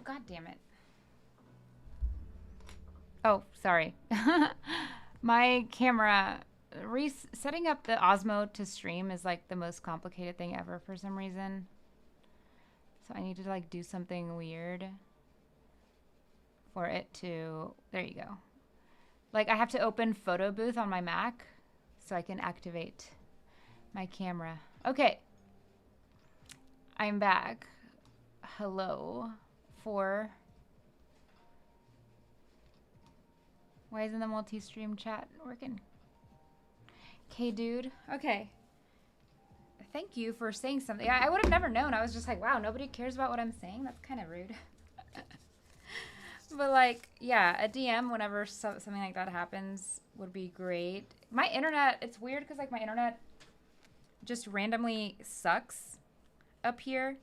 God damn it. Oh, sorry. My camera, setting up the Osmo to stream is like the most complicated thing ever for some reason. So I need to like do something weird for it to, there you go. Like I have to open photo booth on my Mac so I can activate my camera. Okay. I'm back. Hello. Why isn't the multi-stream chat working? Okay, dude. Okay. Thank you for saying something. I would have never known. I was just like, wow, nobody cares about what I'm saying. That's kind of rude. But like, yeah, a DM whenever something like that happens would be great. My internet, it's weird because like my internet just randomly sucks up here,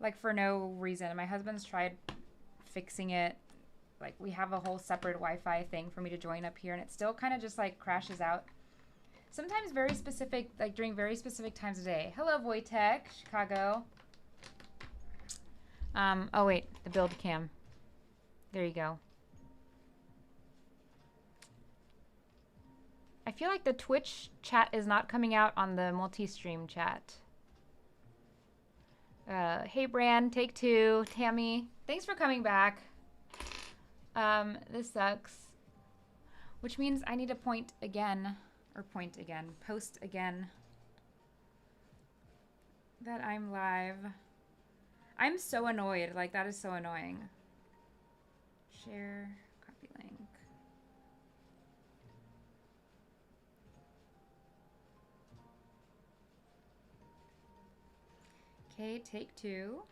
like for no reason. My husband's tried fixing it. Like we have a whole separate Wi-Fi thing for me to join up here, and it still kind of just like crashes out. Sometimes very specific, like during very specific times of day. Hello, Wojtek, Chicago. Oh wait, the build cam. There you go. I feel like the Twitch chat is not coming out on the multi-stream chat. Hey, Bran, take two. Tammy, thanks for coming back. This sucks. Which means I need to post again, that I'm live. I'm so annoyed. Like, that is so annoying. Share, copy link. Okay, take two.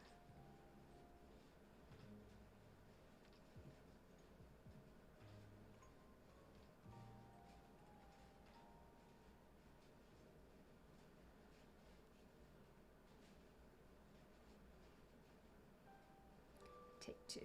Take two.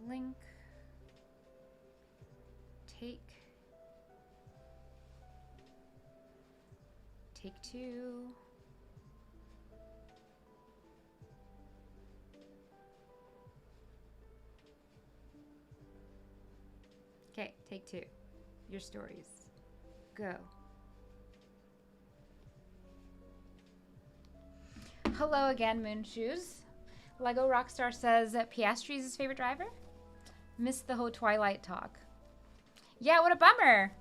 Link. Take two. Okay, take two. Your stories. Go. Hello again, Moonshoes. Lego Rockstar says Piastri is his favorite driver. Missed the whole Twilight talk. Yeah, what a bummer.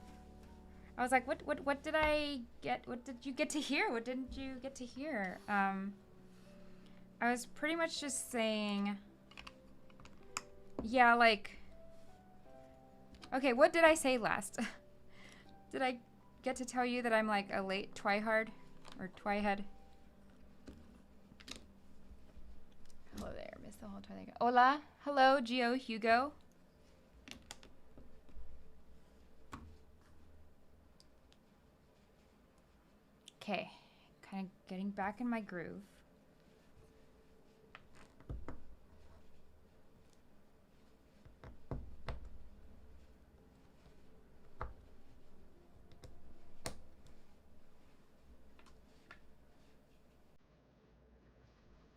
I was like, what did I get? What did you get to hear? What didn't you get to hear? I was pretty much just saying, yeah, like, okay, what did I say last? Did I get to tell you that I'm like a late twihard or twihead? Hello there, missed the whole Twilight. Hola, hello, Gio Hugo. Okay, kind of getting back in my groove.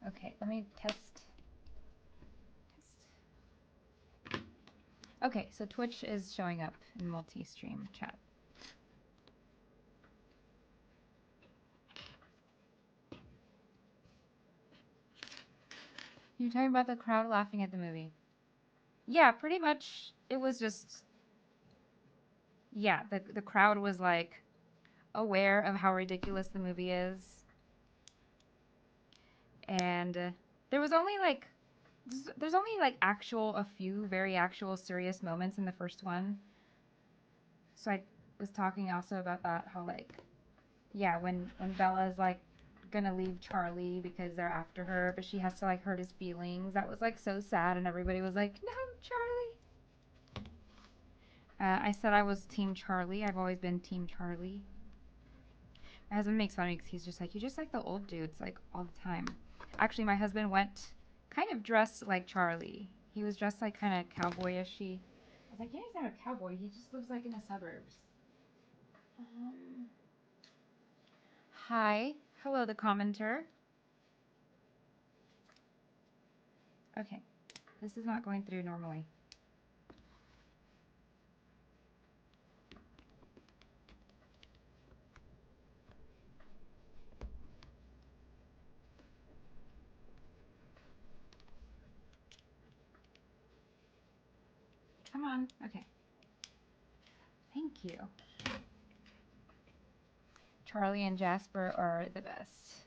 Okay, let me test. Okay, so Twitch is showing up in multi-stream chat. You're talking about the crowd laughing at the movie. Yeah, pretty much. It was just, yeah, the crowd was like aware of how ridiculous the movie is. And there was only like, there's only like a few very actual serious moments in the first one. So I was talking also about that, how like, yeah, when Bella's like gonna leave Charlie because they're after her, but she has to like hurt his feelings. That was like so sad, and everybody was like, "No, Charlie." I said I was Team Charlie. I've always been Team Charlie. My husband makes fun of me because he's just like, you just like the old dudes, like, all the time. Actually, my husband went kind of dressed like Charlie. He was dressed like kind of cowboyish-y. I was like, yeah, he's not a cowboy. He just lives like in the suburbs. Hi. Hello, the commenter. Okay. This is not going through normally. Come on. Okay. Thank you. Charlie and Jasper are the best.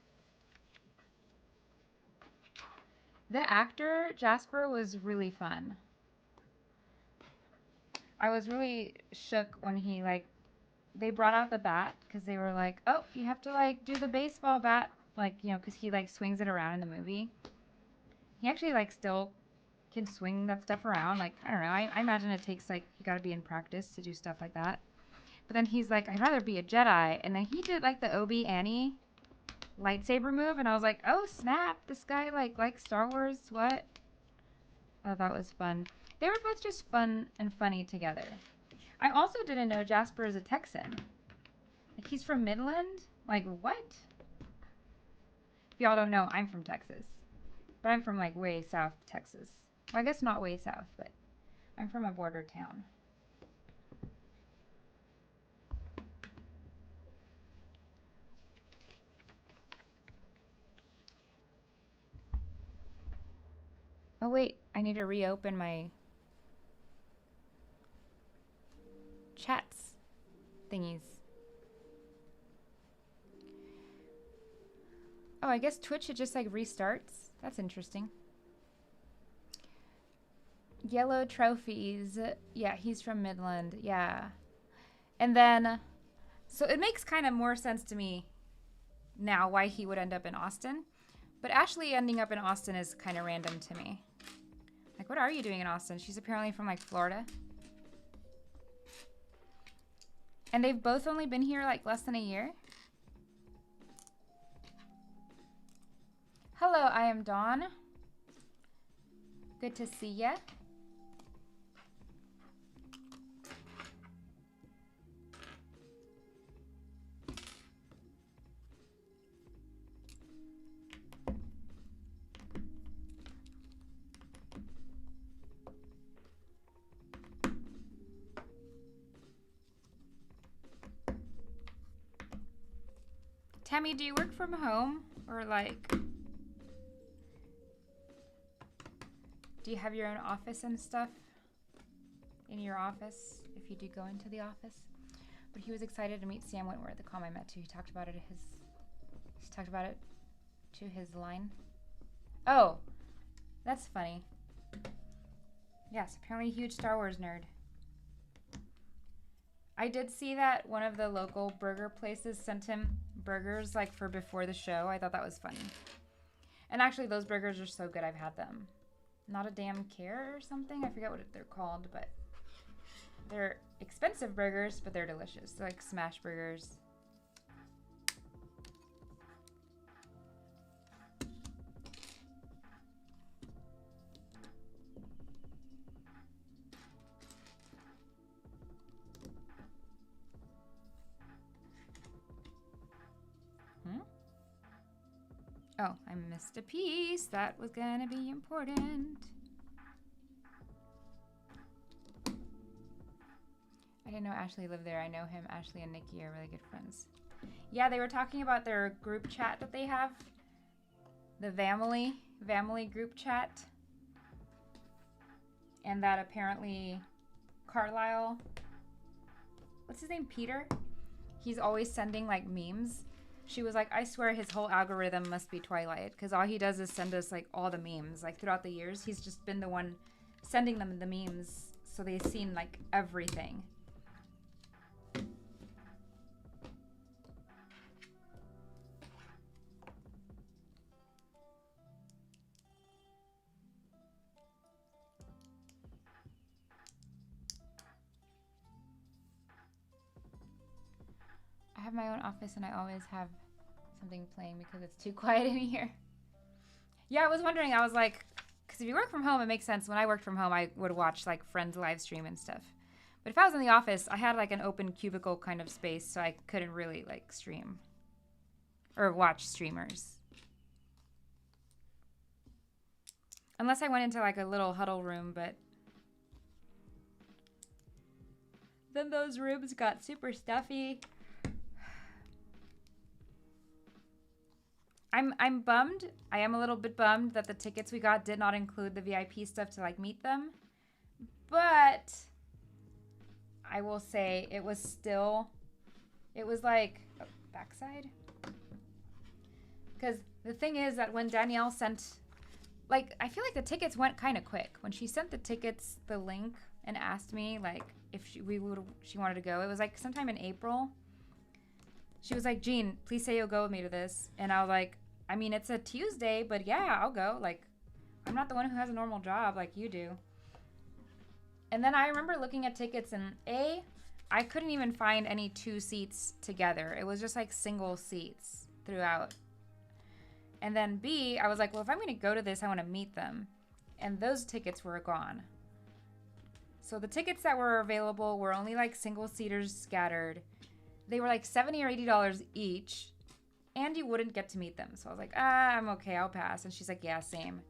The actor, Jasper, was really fun. I was really shook when he, like, they brought out the bat because they were like, oh, you have to, like, do the baseball bat. Like, you know, because he, like, swings it around in the movie. He actually, like, still can swing that stuff around. Like, I don't know. I imagine it takes, like, you got to be in practice to do stuff like that. But then he's like, I'd rather be a Jedi. And then he did, like, the Obi-Annie lightsaber move. And I was like, oh, snap. This guy, like, likes Star Wars. What? Oh, that was fun. They were both just fun and funny together. I also didn't know Jasper is a Texan. Like, he's from Midland? Like, what? If y'all don't know, I'm from Texas. But I'm from, like, way south Texas. Well, I guess not way south, but I'm from a border town. Oh, wait. I need to reopen my chats thingies. Oh, I guess Twitch, it just, like, restarts. That's interesting. Yellow trophies. Yeah, he's from Midland. Yeah. And then, so it makes kind of more sense to me now why he would end up in Austin. But Ashley ending up in Austin is kind of random to me. Like, what are you doing in Austin? She's apparently from, like, Florida. And they've both only been here, like, less than a year. Hello, I am Dawn. Good to see ya. Tammy, do you work from home? Or, like, do you have your own office and stuff in your office if you do go into the office? But he was excited to meet Sam Wentworth, the com I met too. He talked about it to his line. Oh, that's funny. Yes, apparently a huge Star Wars nerd. I did see that one of the local burger places sent him burgers, like, for before the show. I thought that was funny. And actually, those burgers are so good. I've had them. Not a damn care or something. I forget what they're called, but they're expensive burgers, but they're delicious. They're like smash burgers. Oh, I missed a piece. That was gonna be important. I didn't know Ashley lived there. I know him. Ashley and Nikki are really good friends. Yeah, they were talking about their group chat that they have. The family group chat. And that apparently Carlisle, what's his name? Peter? He's always sending, like, memes. She was like, I swear his whole algorithm must be Twilight, because all he does is send us, like, all the memes. Like, throughout the years, he's just been the one sending them the memes, so they've seen, like, everything. I have my own office and I always have something playing because it's too quiet in here. Yeah, I was wondering, I was like, because if you work from home, it makes sense. When I worked from home, I would watch like friends live stream and stuff. But if I was in the office, I had like an open cubicle kind of space, so I couldn't really like stream or watch streamers. Unless I went into like a little huddle room, but then those rooms got super stuffy. I'm bummed. I am a little bit bummed that the tickets we got did not include the VIP stuff to like meet them. But I will say it was like, oh, backside. Because the thing is that when Danielle sent, like, I feel like the tickets went kind of quick. When she sent the tickets, the link, and asked me like if she wanted to go, it was like sometime in April. She was like, Jean, please say you'll go with me to this. And I was like, I mean, it's a Tuesday, but yeah, I'll go. Like, I'm not the one who has a normal job like you do. And then I remember looking at tickets and I couldn't even find any 2 seats together. It was just like single seats throughout. And then B, I was like, well, if I'm going to go to this, I want to meet them. And those tickets were gone. So the tickets that were available were only like single seaters scattered. They were like $70 or $80 each. And you wouldn't get to meet them. So I was like, I'm okay, I'll pass. And she's like, yeah, same.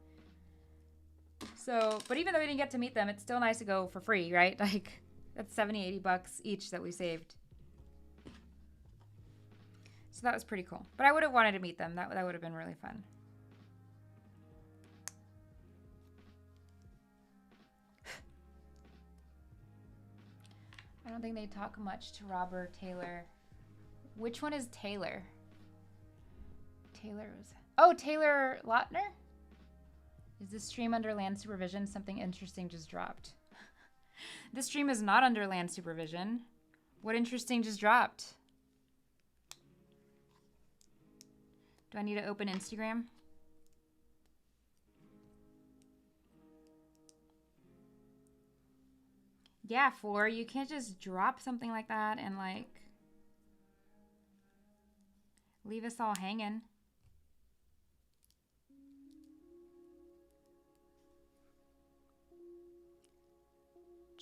So, but even though we didn't get to meet them, it's still nice to go for free, right? Like, that's $70, $80 each that we saved. So that was pretty cool. But I would have wanted to meet them. That would have been really fun. I don't think they talk much to Robert Taylor. Which one is Taylor? Taylor Lautner? Is this stream under land supervision? Something interesting just dropped. This stream is not under land supervision. What interesting just dropped? Do I need to open Instagram? Yeah, Floor, you can't just drop something like that and like leave us all hanging.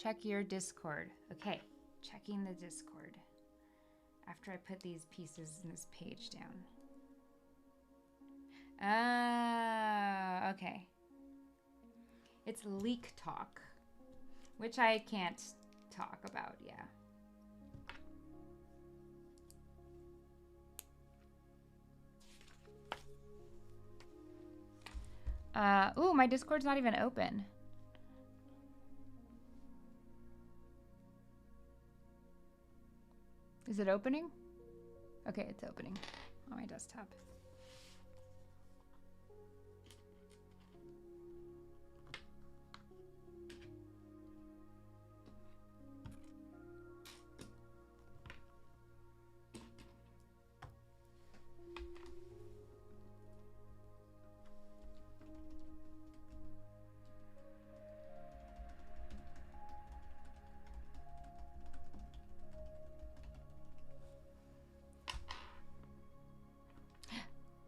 Check your Discord. Okay, checking the Discord after I put these pieces in this page down. Okay. It's leak talk, which I can't talk about, yeah. Ooh, my Discord's not even open. Is it opening? Okay, it's opening on my desktop.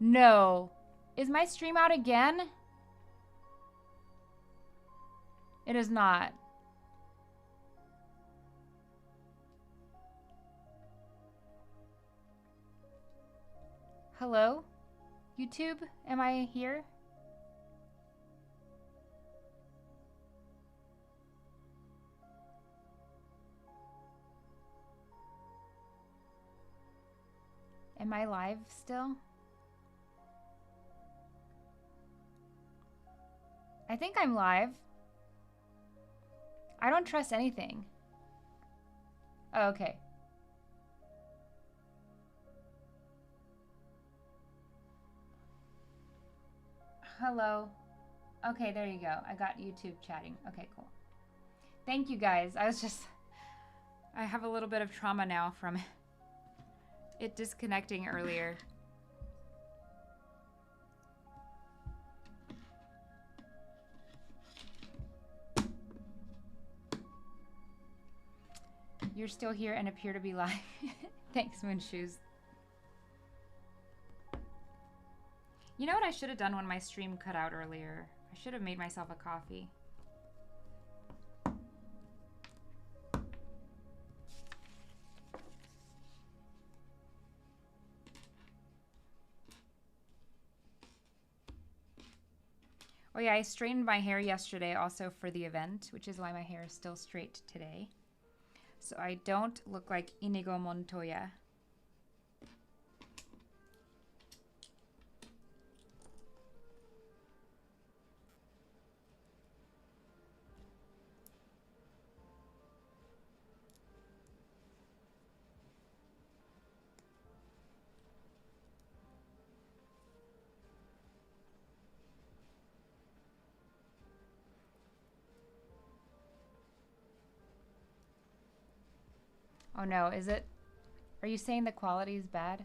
No. Is my stream out again? It is not. Hello? YouTube? Am I here? Am I live still? I think I'm live. I don't trust anything. Oh, okay. Hello. Okay, there you go. I got YouTube chatting. Okay, cool. Thank you guys. I have a little bit of trauma now from it disconnecting earlier. You're still here and appear to be live. Thanks, Moonshoes. You know what I should have done when my stream cut out earlier? I should have made myself a coffee. Oh yeah, I straightened my hair yesterday also for the event, which is why my hair is still straight today. So I don't look like Inigo Montoya. Oh no, is it? Are you saying the quality is bad?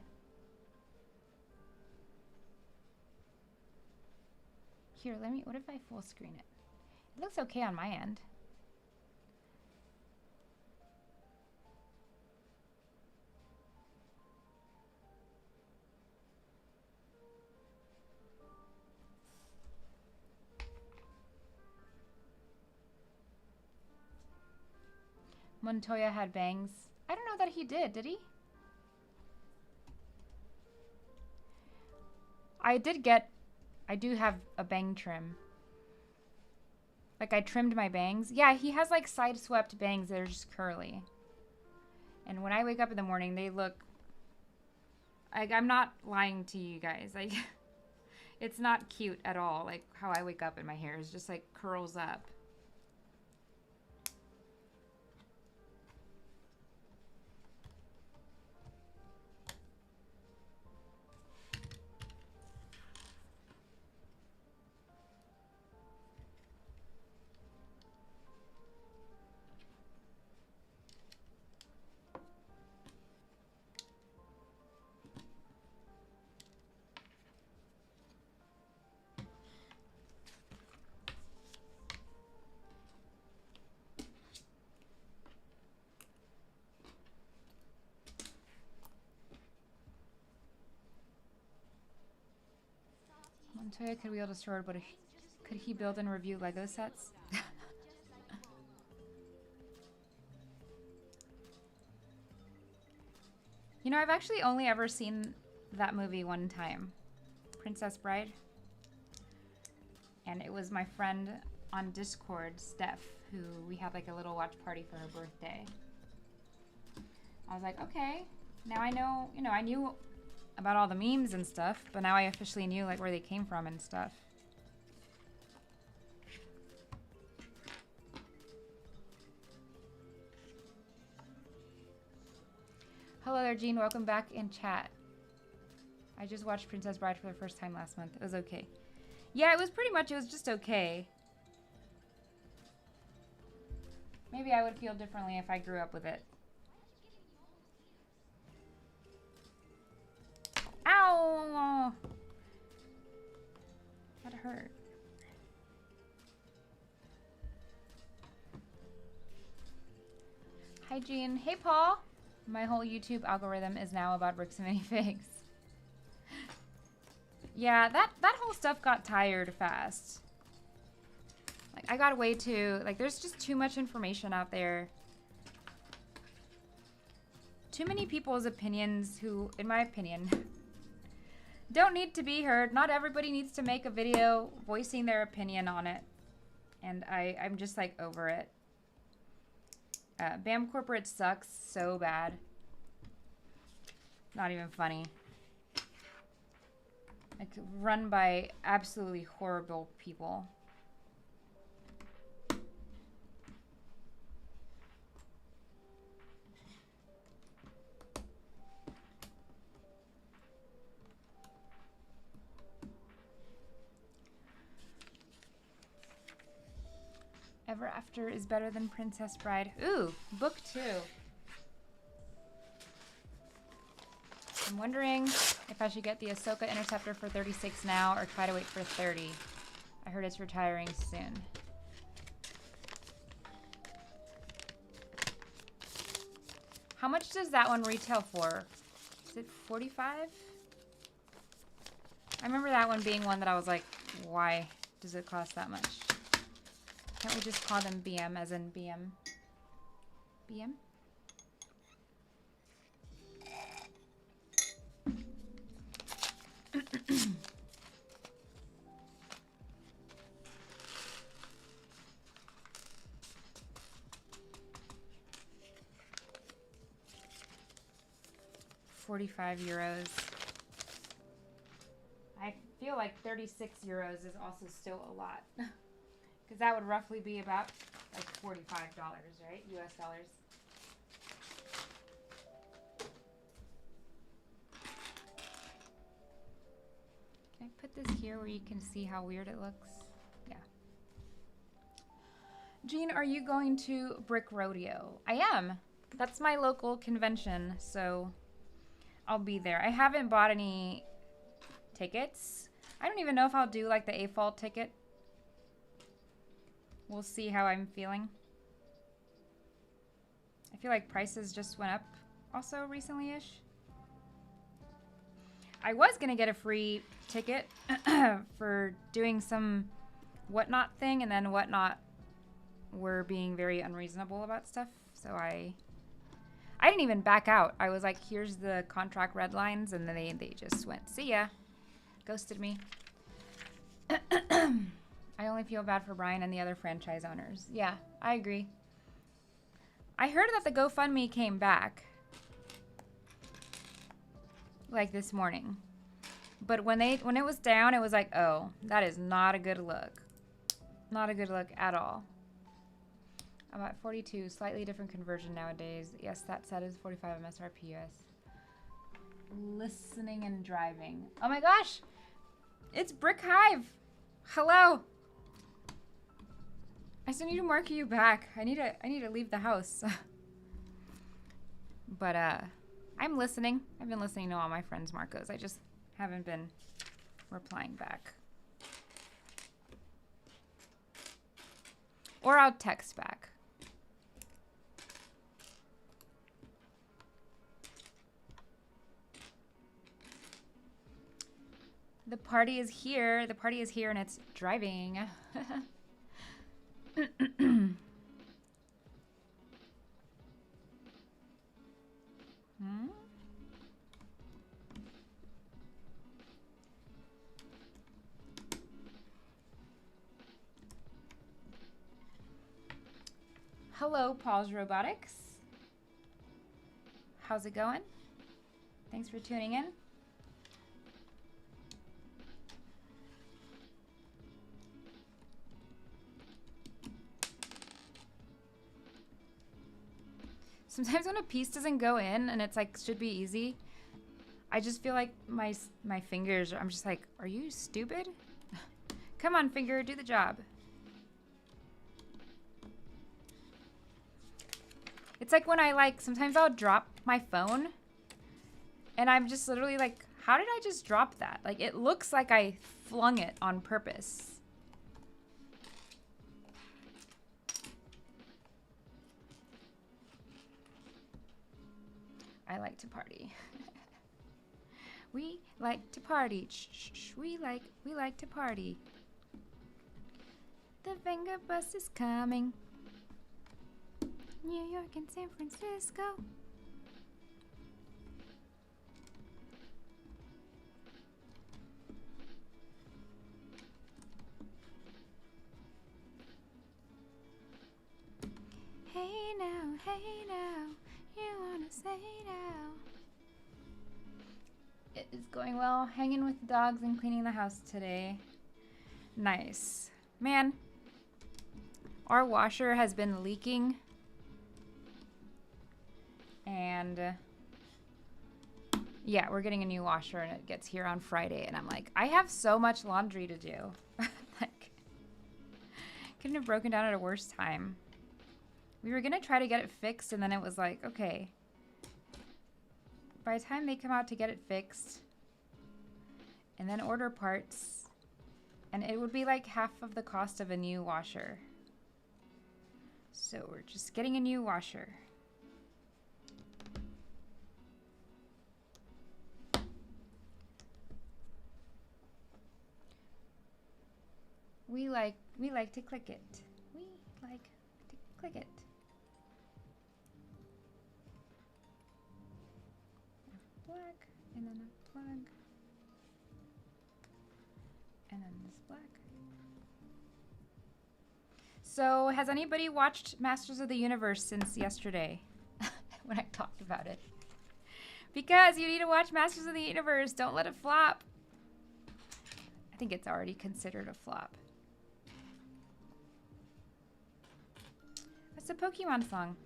Here, let me, what if I full screen it? It looks okay on my end. Montoya had bangs. I don't know that he did he? I do have a bang trim. Like I trimmed my bangs. Yeah, he has like side swept bangs that are just curly. And when I wake up in the morning, they look, like, I'm not lying to you guys. Like, it's not cute at all. Like how I wake up and my hair is just like curls up. Montoya could wield a sword, but could he build and review Lego sets? You know, I've actually only ever seen that movie one time. Princess Bride. And it was my friend on Discord, Steph, who we had like a little watch party for her birthday. I was like, okay, now I know, you know, I knew about all the memes and stuff, but now I officially knew like where they came from and stuff. Hello there, Jean. Welcome back in chat. I just watched Princess Bride for the first time last month. It was okay. Yeah, it was just okay. Maybe I would feel differently if I grew up with it. Ow! That hurt. Hi, Jean. Hey, Paul. My whole YouTube algorithm is now about bricks and minifigs. Yeah, that whole stuff got tired fast. Like, I got way too... Like, there's just too much information out there. Too many people's opinions who, in my opinion... don't need to be heard. Not everybody needs to make a video voicing their opinion on it. And I'm just like over it. BAM Corporate sucks so bad. Not even funny. Like run by absolutely horrible people. Ever After is better than Princess Bride. Ooh, book 2. I'm wondering if I should get the Ahsoka Interceptor for 36 now or try to wait for 30. I heard it's retiring soon. How much does that one retail for? Is it 45? I remember that one being one that I was like, why does it cost that much? Can't we just call them BM as in BM? BM? €45. I feel like 36 euros is also still a lot. Because that would roughly be about like $45, right? US dollars. Can I put this here where you can see how weird it looks? Yeah. Jean, are you going to Brick Rodeo? I am. That's my local convention, so I'll be there. I haven't bought any tickets. I don't even know if I'll do like the AFOL ticket. We'll see how I'm feeling. I feel like prices just went up also recently-ish. I was gonna get a free ticket for doing some Whatnot thing, and then Whatnot were being very unreasonable about stuff, so I didn't even back out. I was like, here's the contract red lines, and then they just went, see ya. Ghosted me. I only feel bad for Brian and the other franchise owners. Yeah, I agree. I heard that the GoFundMe came back. Like this morning. But when it was down, it was like, oh, that is not a good look. Not a good look at all. I'm at 42, slightly different conversion nowadays. Yes, that set is 45 MSRP US. Listening and driving. Oh my gosh! It's Brick Hive! Hello! I still need to mark you back. I need to leave the house. But I'm listening. I've been listening to all my friends' Marcos. I just haven't been replying back. Or I'll text back. The party is here. The party is here and it's driving. Hello, Paul's Robotics. How's it going? Thanks for tuning in. Sometimes when a piece doesn't go in and it's like should be easy, I just feel like my fingers, I'm just like, are you stupid? Come on, finger, do the job. It's like when I sometimes I'll drop my phone and I'm just literally like, how did I just drop that? Like, it looks like I flung it on purpose. I like to party. We like to party. Shh, we like to party. The finger bus is coming. New York and San Francisco. Hey now, you wanna say now? It is going well. Hanging with the dogs and cleaning the house today. Nice. Man, our washer has been leaking. And yeah, we're getting a new washer and it gets here on Friday. And I'm like, I have so much laundry to do. Like, couldn't have broken down at a worse time. We were going to try to get it fixed. And then it was like, okay, by the time they come out to get it fixed and then order parts, and it would be like half of the cost of a new washer. So we're just getting a new washer. We like to click it. We like to click it. Black, and then a plug, and then this black. So, has anybody watched Masters of the Universe since yesterday when I talked about it? Because you need to watch Masters of the Universe. Don't let it flop. I think it's already considered a flop. It's a Pokemon song.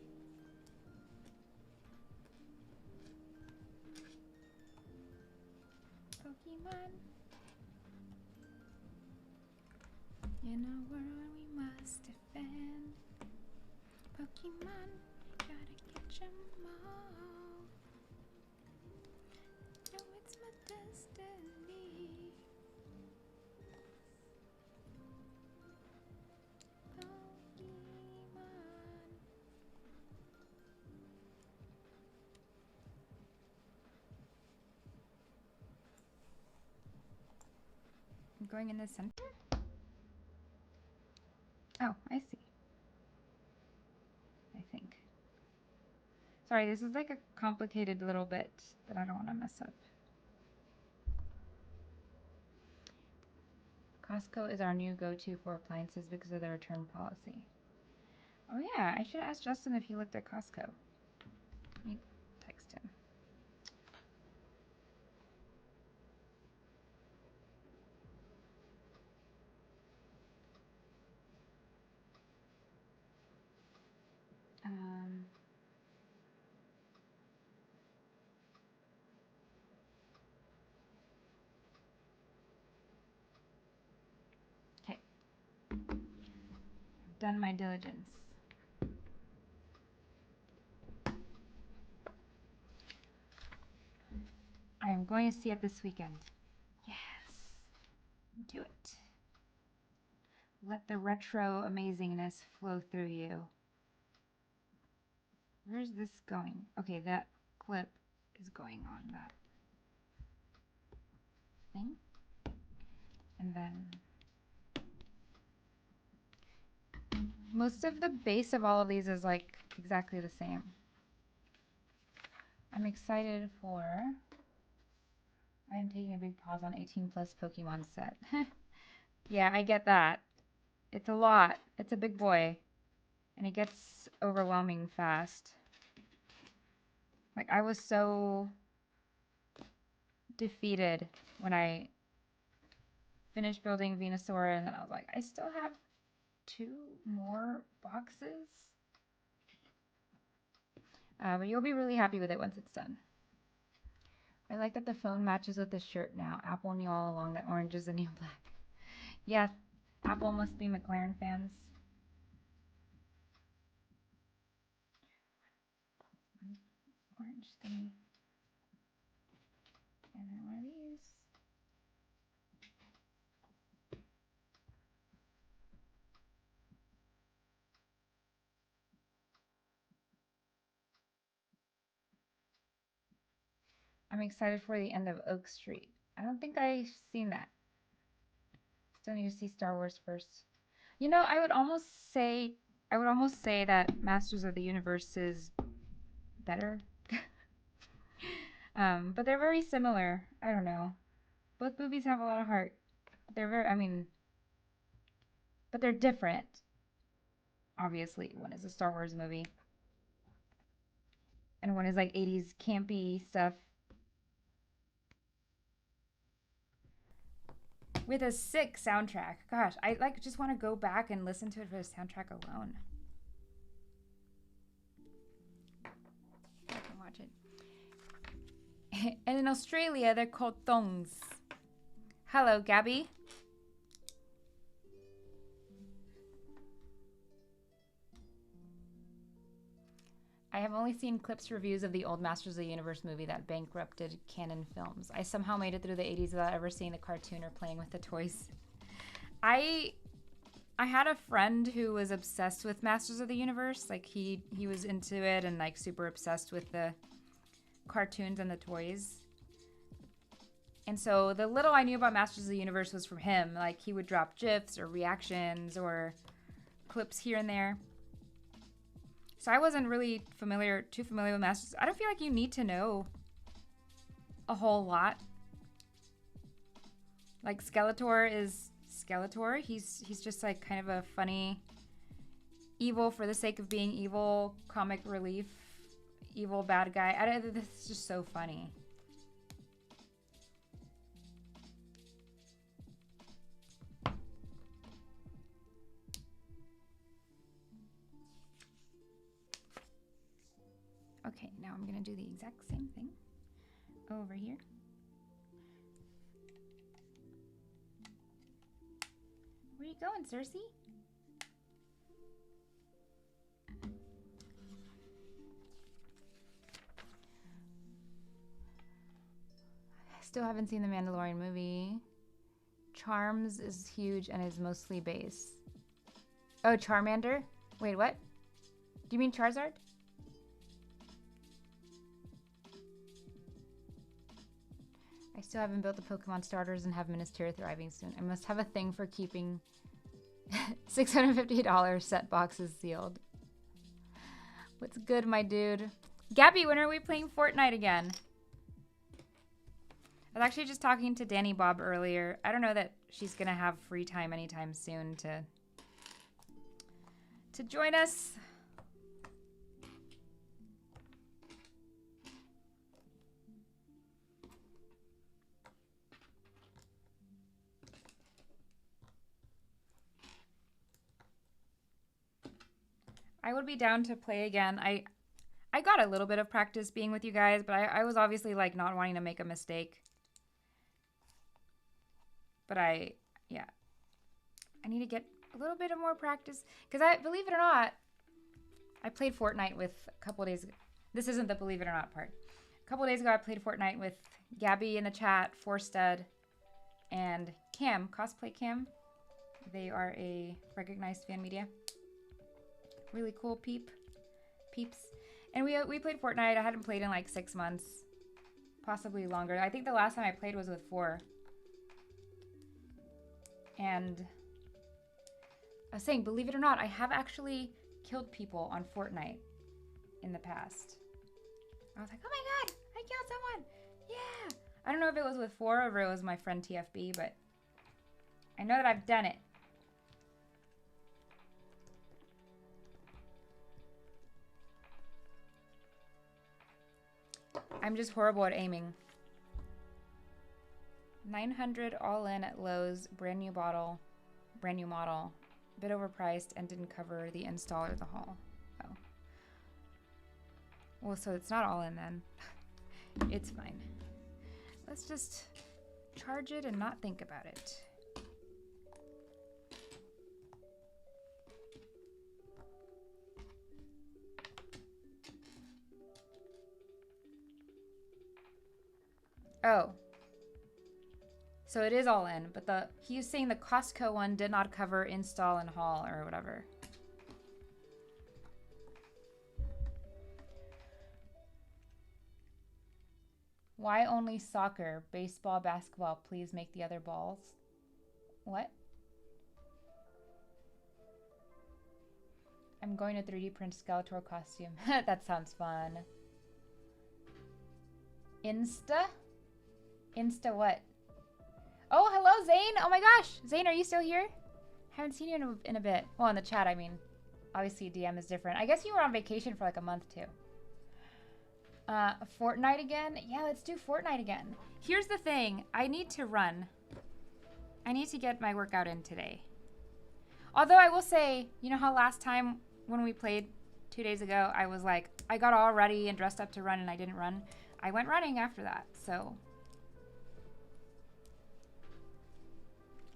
Pokemon. In a world we must defend. Pokemon, gotta catch 'em all. No, it's my destiny. Pokemon. I'm going in the center. Oh, I see. I think. Sorry, this is like a complicated little bit that I don't want to mess up. Costco is our new go-to for appliances because of their return policy. Oh yeah, I should ask Justin if he looked at Costco. Let me text him. Okay. I've done my diligence. I am going to see it this weekend. Yes. Do it. Let the retro amazingness flow through you. Where's this going? Okay, that clip is going on that thing. And then most of the base of all of these is like exactly the same. I'm excited for... I am taking a big pause on 18 plus Pokemon set. Yeah, I get that. It's a lot. It's a big boy. And it gets overwhelming fast. Like, I was so defeated when I finished building Venusaur, and then I was like, I still have 2 more boxes. But you'll be really happy with it once it's done. I like that the phone matches with the shirt now. Apple knew all along that orange is the new black. Yeah, Apple must be McLaren fans. Orange thingy. And then one of these. I'm excited for the end of Oak Street. I don't think I've seen that. Still need to see Star Wars first. You know, I would almost say that Masters of the Universe is better. But they're very similar. I don't know. Both movies have a lot of heart. But they're different. Obviously, one is a Star Wars movie. And one is like 80s campy stuff. With a sick soundtrack. Gosh, I just want to go back and listen to it for the soundtrack alone. I can watch it. And in Australia, they're called thongs. Hello, Gabby. I have only seen clips reviews of the old Masters of the Universe movie that bankrupted Canon Films. I somehow made it through the 80s without ever seeing the cartoon or playing with the toys. I had a friend who was obsessed with Masters of the Universe. Like he was into it and like super obsessed with the cartoons and the toys. And so the little I knew about Masters of the Universe was from him. Like, he would drop GIFs or reactions or clips here and there. So I wasn't really too familiar with Masters. I don't feel like you need to know a whole lot. Like, Skeletor is Skeletor. He's just like kind of a funny, evil for the sake of being evil, comic relief, evil bad guy. This is just so funny. Okay, now I'm gonna do the exact same thing over here. Where you going, Cersei? Still haven't seen the Mandalorian movie. Charms is huge and is mostly base. Oh, Charmander? Wait, what? Do you mean Charizard? I still haven't built the Pokemon starters and have Minister thriving soon. I must have a thing for keeping $650 set boxes sealed. What's good, my dude? Gabby, when are we playing Fortnite again? I was actually just talking to Danny Bob earlier. I don't know that she's gonna have free time anytime soon to join us. I would be down to play again. I got a little bit of practice being with you guys, but I was obviously like not wanting to make a mistake. But yeah, I need to get a little bit of more practice because believe it or not, I played Fortnite with a couple days ago. This isn't the believe it or not part. A couple days ago, I played Fortnite with Gabby in the chat, Forstud, and Cam, Cosplay Cam. They are a recognized fan media. Really cool peeps. And we played Fortnite. I hadn't played in like 6 months, possibly longer. I think the last time I played was with 4. And I was saying, believe it or not, I have actually killed people on Fortnite in the past. I was like, oh my god, I killed someone. Yeah. I don't know if it was with 4 or if it was my friend TFB, but I know that I've done it. I'm just horrible at aiming. 900 all in at Lowe's, brand new model, a bit overpriced and didn't cover the install or the haul. Oh. Well, so it's not all in then. It's fine. Let's just charge it and not think about it. Oh. So it is all in, but he's saying the Costco one did not cover install and haul or whatever. Why only soccer? Baseball, basketball, please make the other balls. What? I'm going to 3D print Skeletor costume. That sounds fun. Insta what? Oh, hello, Zane. Oh my gosh. Zane, are you still here? Haven't seen you in a bit. Well, in the chat, I mean. Obviously, DM is different. I guess you were on vacation for like a month, too. Fortnite again? Yeah, let's do Fortnite again. Here's the thing. I need to run. I need to get my workout in today. Although I will say, you know how last time when we played 2 days ago, I was like, I got all ready and dressed up to run and I didn't run. I went running after that, so.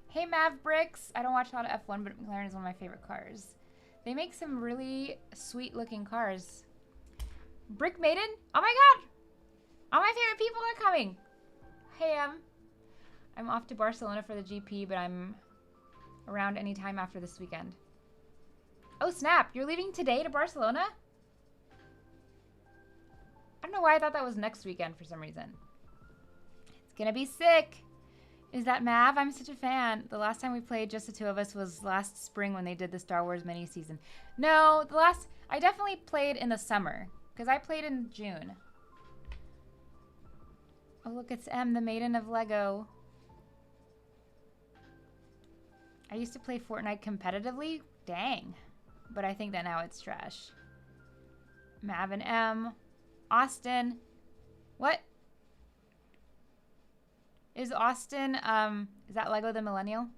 Hey, Mavericks. I don't watch a lot of F1, but McLaren is one of my favorite cars. They make some really sweet-looking cars. Brick Maiden? Oh my god! All my favorite people are coming. Hey, I'm off to Barcelona for the GP, but I'm around any time after this weekend. Oh, snap. You're leaving today to Barcelona? I don't know why I thought that was next weekend for some reason. Gonna be sick. Is that Mav? I'm such a fan. The last time we played just the two of us was last spring when they did the Star Wars mini season. No, I definitely played in the summer because I played in June. Oh, look, it's M, the maiden of Lego. I used to play Fortnite competitively. Dang. But I think that now it's trash. Mav and M. Austin. What? Is Austin, is that Lego the Millennial?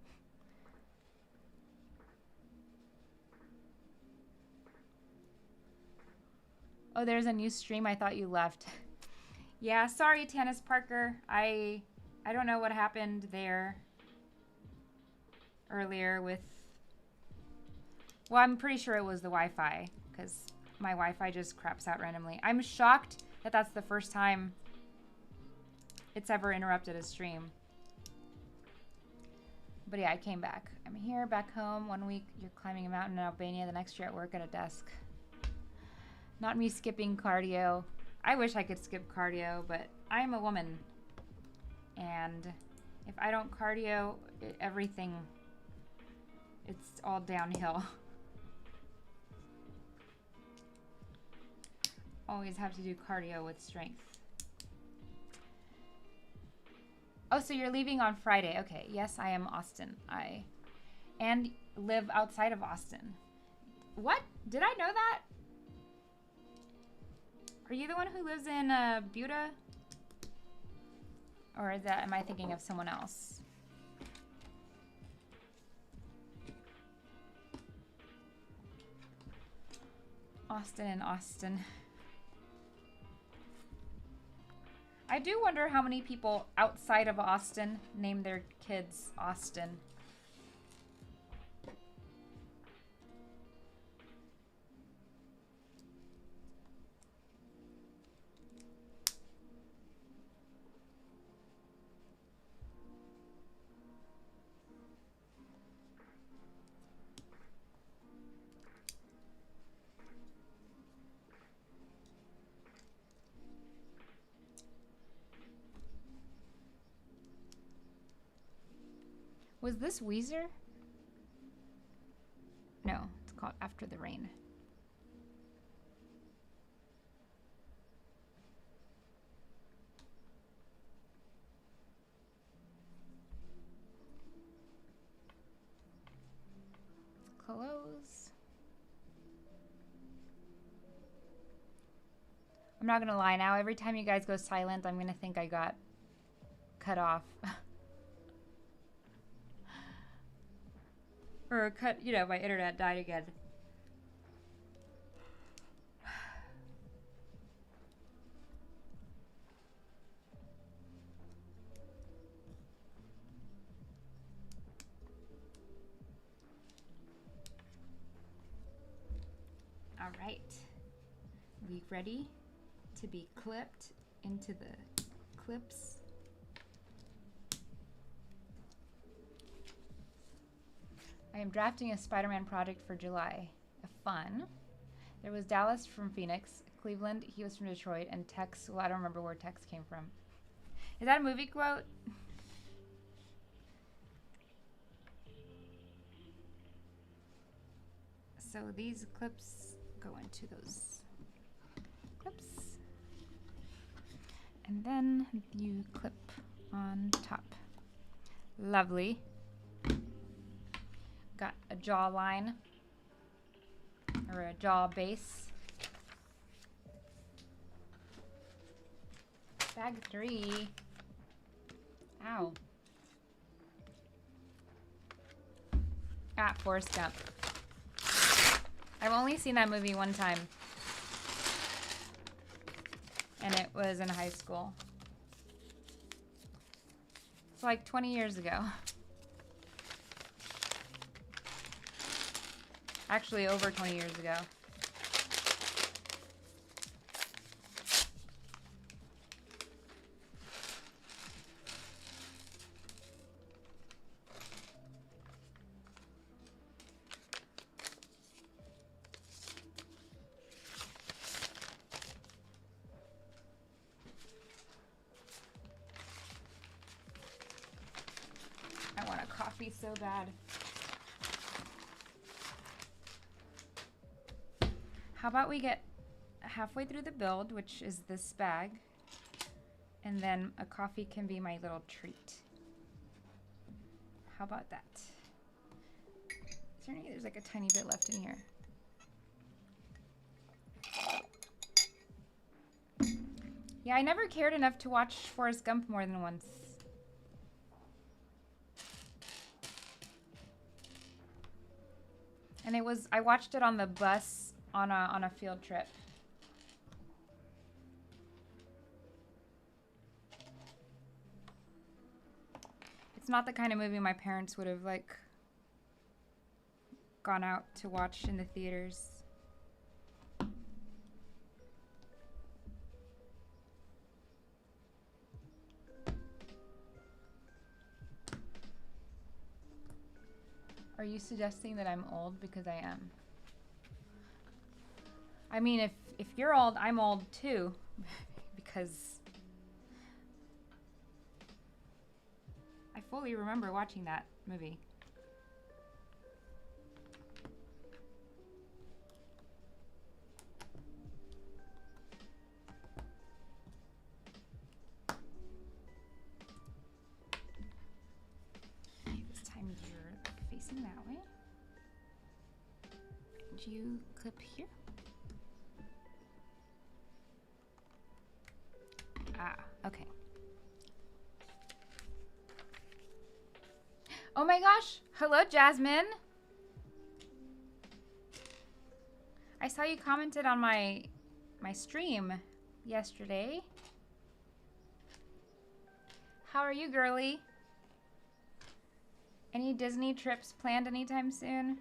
Oh, there's a new stream. I thought you left. Yeah, sorry, Tannis Parker. I don't know what happened there earlier with... Well, I'm pretty sure it was the Wi-Fi, because my Wi-Fi just craps out randomly. I'm shocked that that's the first time it's ever interrupted a stream. But yeah, I came back. I'm here, back home. 1 week, you're climbing a mountain in Albania. The next year at work at a desk. Not me skipping cardio. I wish I could skip cardio, but I'm a woman. And if I don't cardio, everything, it's all downhill. Always have to do cardio with strength. Oh, so you're leaving on Friday. Okay. Yes, I am Austin. And live outside of Austin. What? Did I know that? Are you the one who lives in Buda? Or am I thinking of someone else? Austin and Austin. I do wonder how many people outside of Austin name their kids Austin. Was this Weezer? No, it's called After the Rain. Close. I'm not gonna lie now, every time you guys go silent, I'm gonna think I got cut off. Or cut, you know, my internet died again. All right. We ready to be clipped into the clips? I am drafting a Spider-Man project for July. Fun. There was Dallas from Phoenix, Cleveland, he was from Detroit, and Tex, well, I don't remember where Tex came from. Is that a movie quote? So these clips go into those clips. And then you clip on top. Lovely. Got a jaw line, or a jaw base. Bag 3. Ow. Forrest Gump. I've only seen that movie one time. And it was in high school. It's like 20 years ago. Actually, over 20 years ago. coffee so bad. How about we get halfway through the build, which is this bag, and then a coffee can be my little treat. How about that? Is there any, there's like a tiny bit left in here. Yeah, I never cared enough to watch Forrest Gump more than once. And I watched it on the bus on a field trip. It's not the kind of movie my parents would have like gone out to watch in the theaters. Are you suggesting that I'm old? Because I am. I mean, if you're old, I'm old too. Because I fully remember watching that movie. This time you're facing that way. And you clip here. Ah, okay. Oh my gosh. Hello, Jasmine. I saw you commented on my stream yesterday. How are you, girly? Any Disney trips planned anytime soon?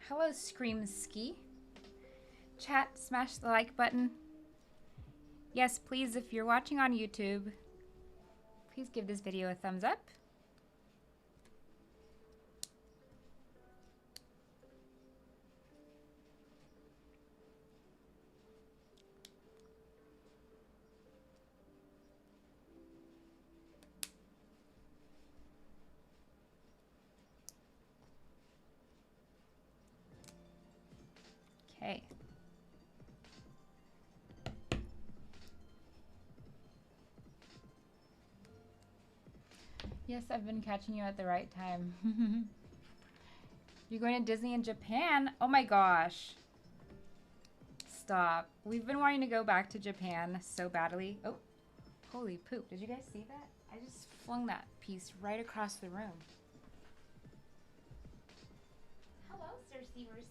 Hello, Screamski. Chat, smash the like button. Yes, please, if you're watching on YouTube, please give this video a thumbs up. Okay. Yes, I've been catching you at the right time. You're going to Disney in Japan? Oh my gosh. Stop. We've been wanting to go back to Japan so badly. Oh, holy poop. Did you guys see that? I just flung that piece right across the room. Hello, Cersei Mercy.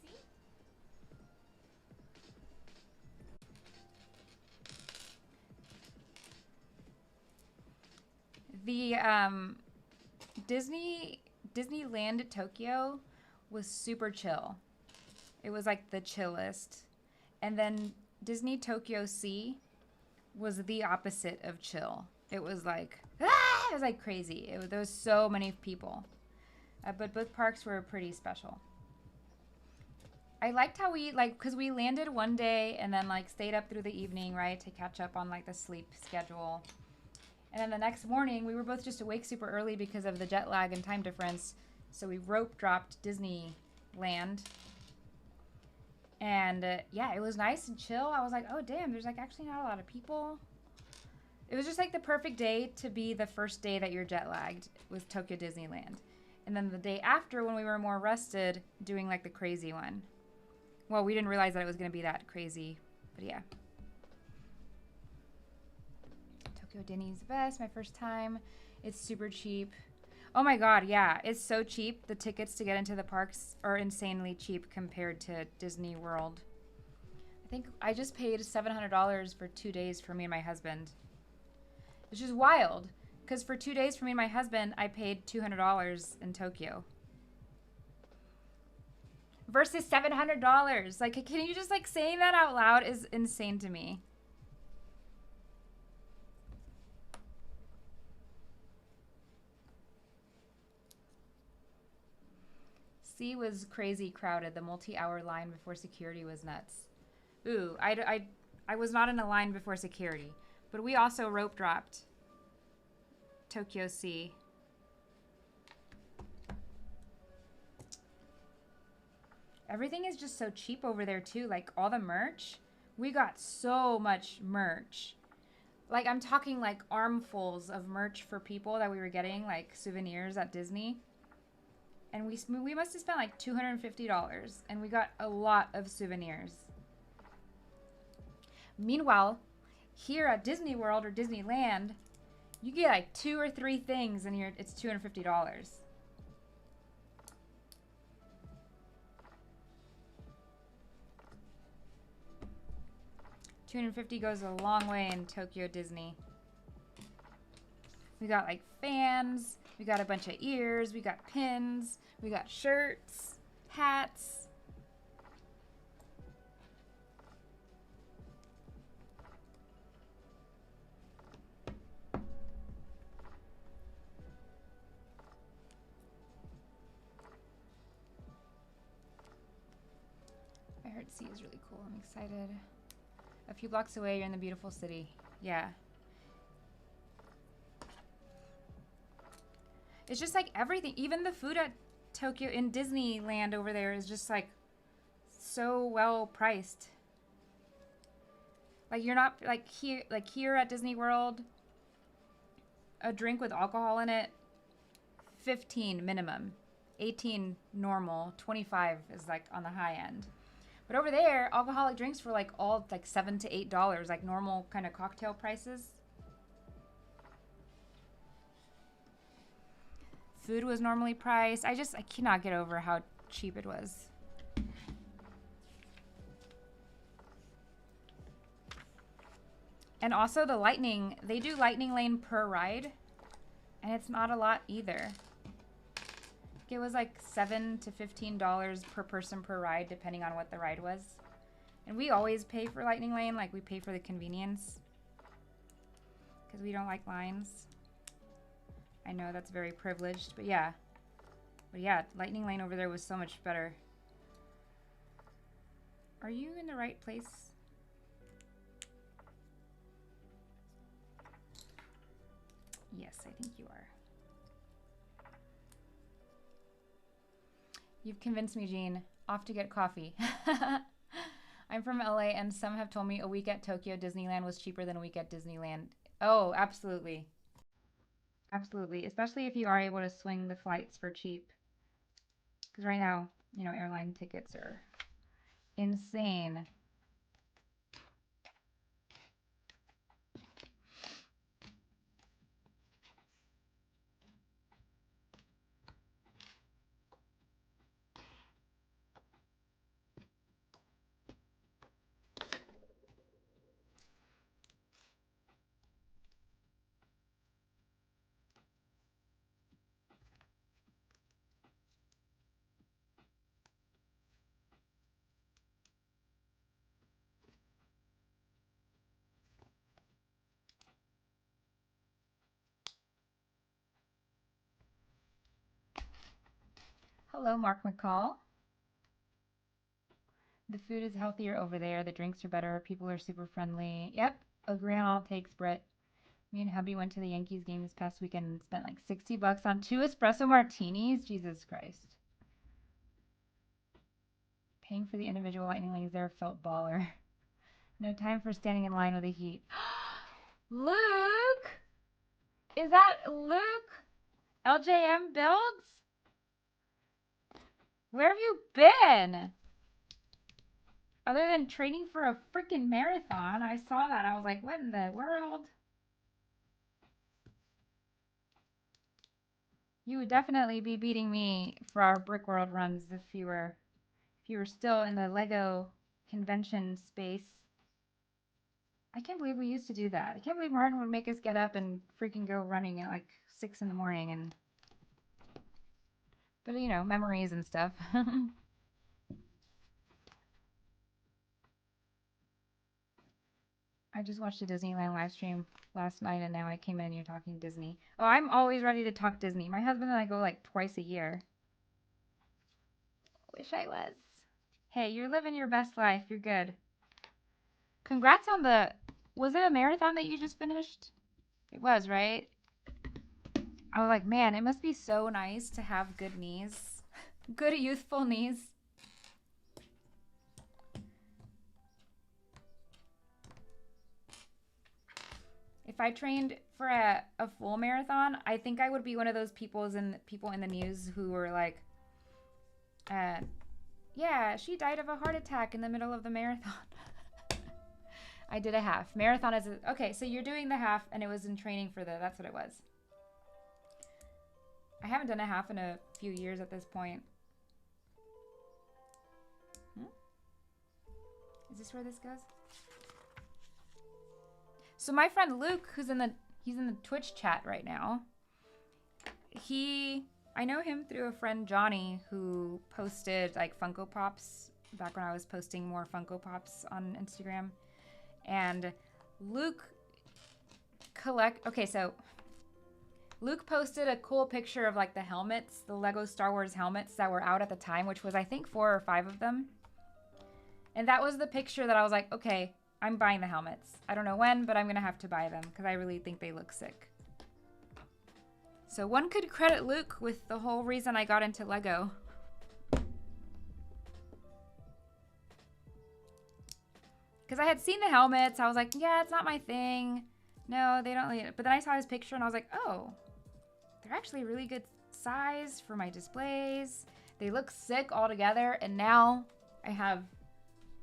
The Disneyland Tokyo was super chill. It was like the chillest. And then Disney Tokyo Sea was the opposite of chill. It was like, ah! It was like crazy. There was so many people. But both parks were pretty special. I liked how we, like, because we landed one day and then, like, stayed up through the evening, right, to catch up on, like, the sleep schedule. And then the next morning, we were both just awake super early because of the jet lag and time difference. So we rope dropped Disneyland. And yeah, it was nice and chill. I was like, oh, damn, there's like actually not a lot of people. It was just like the perfect day to be the first day that you're jet lagged with Tokyo Disneyland. And then the day after, when we were more rested, doing like the crazy one. Well, we didn't realize that it was going to be that crazy, but yeah. Tokyo Disney's the best. My first time. It's super cheap. Oh my god, yeah. It's so cheap. The tickets to get into the parks are insanely cheap compared to Disney World. I think I just paid $700 for 2 days for me and my husband. Which is wild. Because for 2 days for me and my husband, I paid $200 in Tokyo. Versus $700. Like, can you just, like, saying that out loud is insane to me. C was crazy crowded. The multi-hour line before security was nuts. Ooh, I was not in a line before security, but we also rope dropped Tokyo Sea. Everything is just so cheap over there too. Like all the merch, we got so much merch. Like I'm talking like armfuls of merch for people that we were getting, like souvenirs at Disney. And we must have spent like $250, and we got a lot of souvenirs. Meanwhile, here at Disney World or Disneyland, you get like 2 or 3 things and it's $250. $250 goes a long way in Tokyo Disney. We got like fans, we got a bunch of ears, we got pins, we got shirts, hats. I heard C is really cool. I'm excited. A few blocks away, you're in the beautiful city. Yeah. It's just like everything. Even the food at Tokyo in Disneyland over there is just like so well priced. Like you're not like here at Disney World, a drink with alcohol in it, 15 minimum, 18 normal, 25 is like on the high end. But over there, alcoholic drinks were like all like $7 to $8, like normal kind of cocktail prices. Food was normally priced. I cannot get over how cheap it was. And also the lightning, they do lightning lane per ride, and it's not a lot either. It was like $7 to $15 per person per ride, depending on what the ride was. And we always pay for lightning lane, like we pay for the convenience, because we don't like lines. I know that's very privileged, but yeah. But yeah, lightning lane over there was so much better. Are you in the right place? Yes, I think you are. You've convinced me, Jean. Off to get coffee. I'm from LA, and some have told me a week at Tokyo Disneyland was cheaper than a week at Disneyland. Oh, absolutely. Absolutely. Especially if you are able to swing the flights for cheap. Because right now, you know, airline tickets are insane. Hello, Mark McCall. The food is healthier over there. The drinks are better. People are super friendly. Yep, agree on all takes, Britt. Me and hubby went to the Yankees game this past weekend and spent like $60 on 2 espresso martinis. Jesus Christ. Paying for the individual lightning lanes there felt baller. No time for standing in line with the heat. Luke! Is that Luke? LJM Builds? Where have you been? Other than training for a freaking marathon, I saw that. I was like, what in the world? You would definitely be beating me for our Brick World runs if you were still in the Lego convention space. I can't believe we used to do that. I can't believe Martin would make us get up and freaking go running at like 6 in the morning and but you know, memories and stuff. I just watched a Disneyland live stream last night and now I came in and you're talking Disney. Oh, I'm always ready to talk Disney. My husband and I go like twice a year. wish I was. Hey, you're living your best life. You're good. Congrats on the... Was it a marathon that you just finished? It was, right? I was like, man, it must be so nice to have good knees. Good youthful knees. If I trained for a full marathon, I think I would be one of those people in the news who were like, yeah, she died of a heart attack in the middle of the marathon. I did a half. Marathon is okay, so you're doing the half and it was in training for that's what it was. I haven't done a half in a few years at this point. Is this where this goes? So my friend Luke, he's in the Twitch chat right now. I know him through a friend Johnny who posted like Funko Pops back when I was posting more Funko Pops on Instagram. And Luke so Luke posted a cool picture of like the helmets, the Lego Star Wars helmets that were out at the time, which was I think 4 or 5 of them. And that was the picture that I was like, okay, I'm buying the helmets. I don't know when, but I'm going to have to buy them because I really think they look sick. So one could credit Luke with the whole reason I got into Lego. Because I had seen the helmets. I was like, yeah, it's not my thing. No, they don't need it. But then I saw his picture and I was like, oh, they're actually really good size for my displays. They look sick all together. And now I have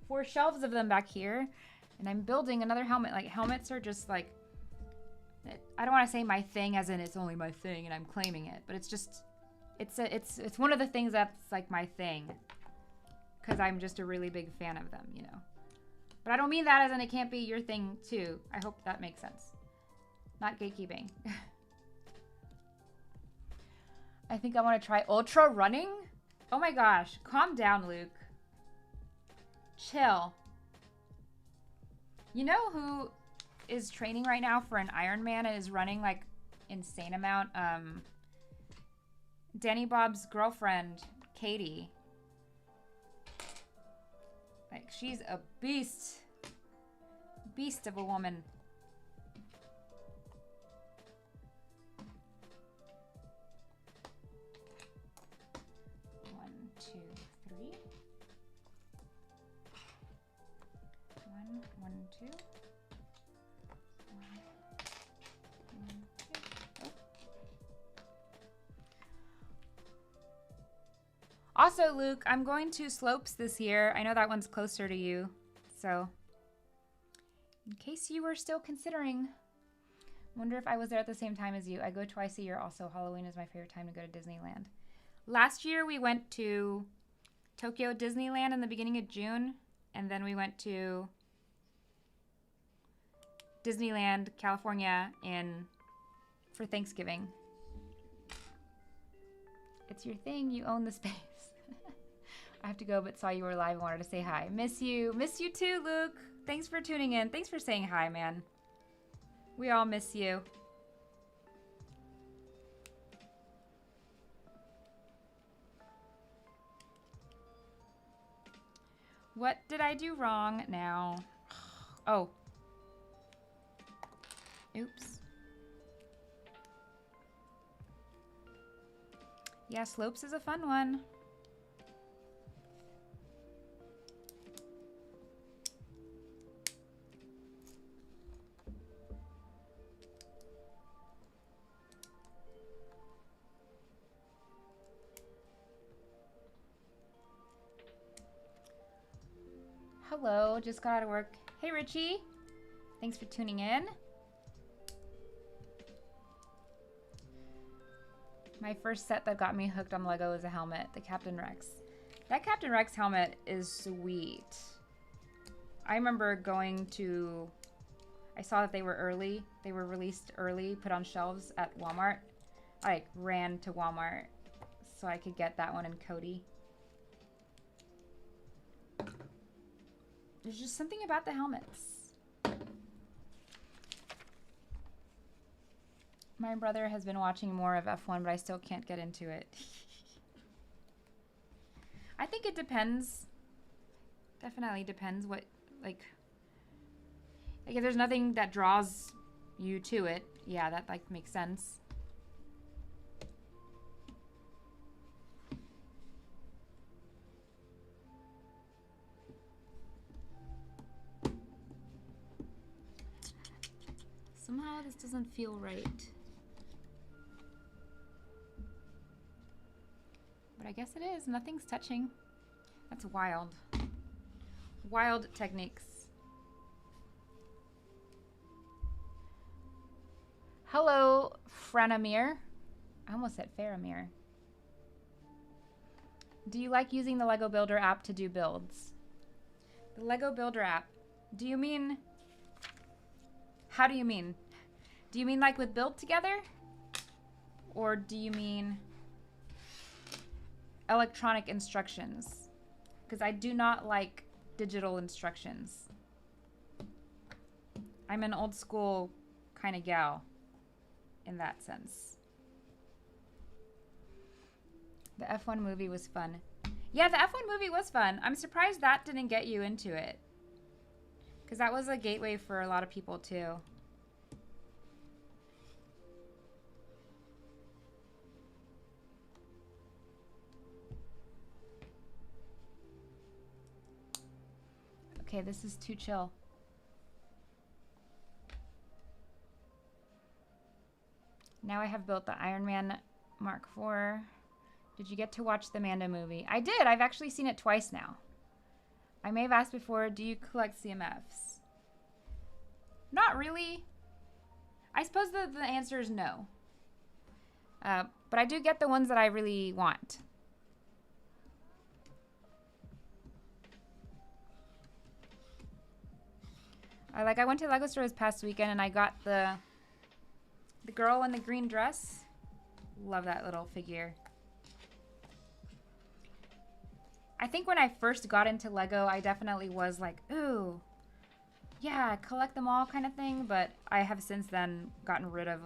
4 shelves of them back here. And I'm building another helmet. Like, helmets are just like, I don't want to say my thing as in it's only my thing and I'm claiming it. But it's just, it's one of the things that's like my thing. Because I'm just a really big fan of them, you know. But I don't mean that as in it can't be your thing too. I hope that makes sense. Not gatekeeping. I think I want to try ultra running. Oh my gosh. Calm down, Luke. Chill. You know who is training right now for an Ironman and is running like insane amount? Danny Bob's girlfriend, Katie. Like, she's a beast. Beast of a woman. One, two, three. One, two. One, two. Oh. Also, Luke, I'm going to Slopes this year. I know that one's closer to you, so in case you were still considering, wonder if I was there at the same time as you. I go twice a year. Also, Halloween is my favorite time to go to Disneyland. Last year, we went to Tokyo Disneyland in the beginning of June, and then we went to Disneyland, California for Thanksgiving. It's your thing. You own the space. I have to go, but saw you were live and wanted to say hi. Miss you. Miss you too, Luke. Thanks for tuning in. Thanks for saying hi, man. We all miss you. What did I do wrong now? Oh. Oops. Yeah, Slopes is a fun one. Hello, just got out of work. Hey, Richie. Thanks for tuning in. My first set that got me hooked on Lego is a helmet, the Captain Rex. That Captain Rex helmet is sweet. I remember I saw that they were early. They were released early, put on shelves at Walmart. I like ran to Walmart so I could get that one in Cody. There's just something about the helmets. My brother has been watching more of F1, but I still can't get into it. I think it depends. Definitely depends what, like if there's nothing that draws you to it, yeah, that like makes sense. Somehow this doesn't feel right. But I guess it is. Nothing's touching. That's wild. Wild techniques. Hello, Franamir. I almost said Faramir. Do you like using the Lego Builder app to do builds? The Lego Builder app. Do you mean... How do you mean? Do you mean like with Build Together? Or do you mean electronic instructions? Because I do not like digital instructions. I'm an old school kind of gal in that sense. The F1 movie was fun. Yeah, the F1 movie was fun. I'm surprised that didn't get you into it. Because that was a gateway for a lot of people too. Okay, this is too chill. Now I have built the Iron Man Mark IV. Did you get to watch the Mando movie? I did. I've actually seen it twice now. I may have asked before, do you collect CMFs? Not really. I suppose the answer is no. But I do get the ones that I really want. I went to the Lego store this past weekend and I got the girl in the green dress. Love that little figure. I think when I first got into Lego, I definitely was like, ooh, yeah, collect them all kind of thing. But I have since then gotten rid of...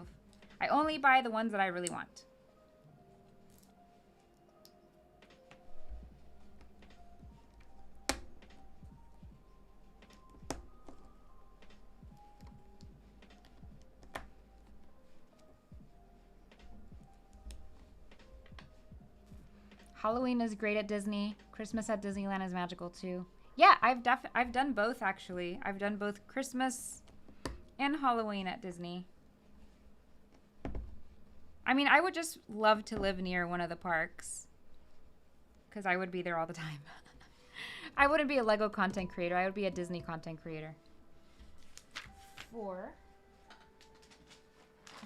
I only buy the ones that I really want. Halloween is great at Disney. Christmas at Disneyland is magical too. Yeah, I've done both actually. I've done both Christmas and Halloween at Disney. I mean, I would just love to live near one of the parks because I would be there all the time. I wouldn't be a Lego content creator. I would be a Disney content creator.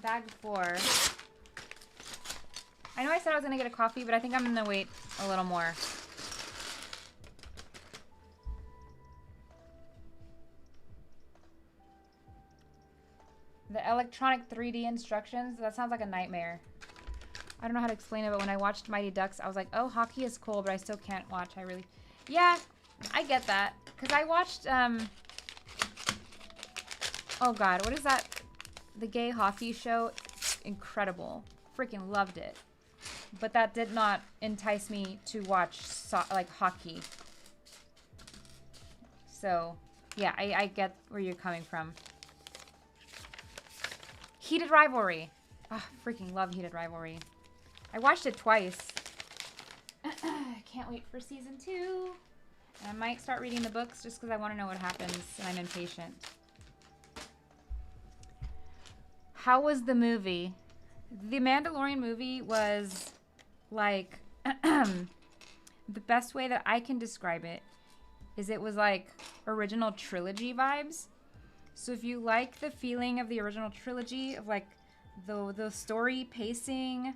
Bag 4. I know I said I was going to get a coffee, but I think I'm going to wait a little more. The electronic 3D instructions, that sounds like a nightmare. I don't know how to explain it, but when I watched Mighty Ducks, I was like, oh, hockey is cool, but I still can't watch. Yeah, I get that. Because I watched, oh God, what is that? The gay hockey show. Incredible. Freaking loved it. But that did not entice me to watch hockey. So, yeah, I get where you're coming from. Heated Rivalry. Oh, freaking love Heated Rivalry. I watched it twice. Can't wait for season 2. And I might start reading the books just because I want to know what happens and I'm impatient. How was the movie? The Mandalorian movie was like the best way that I can describe it is it was like original trilogy vibes. So if you like the feeling of the original trilogy of like the story pacing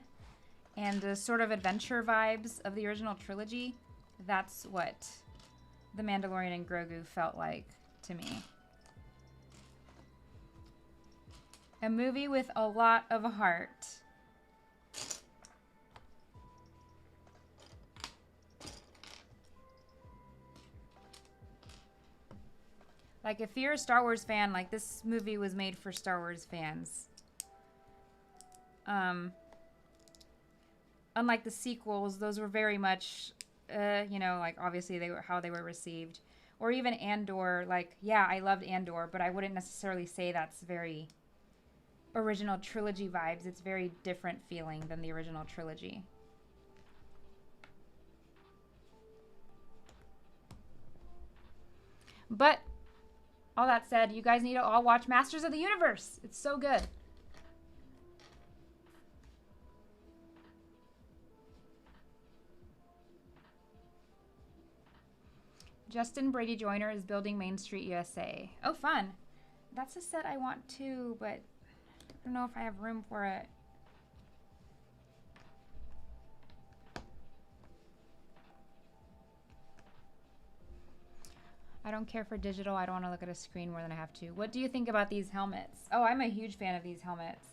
and the sort of adventure vibes of the original trilogy, that's what The Mandalorian and Grogu felt like to me. A movie with a lot of heart. Like, if you're a Star Wars fan, like, this movie was made for Star Wars fans. Unlike the sequels, those were very much you know, like obviously they were how they were received. Or even Andor, like, yeah, I loved Andor, but I wouldn't necessarily say that's very original trilogy vibes. It's very different feeling than the original trilogy. But all that said, you guys need to all watch Masters of the Universe. It's so good. Justin Brady Joyner is building Main Street USA. Oh, fun. That's a set I want too, but I don't know if I have room for it. I don't care for digital. I don't want to look at a screen more than I have to. What do you think about these helmets? Oh, I'm a huge fan of these helmets.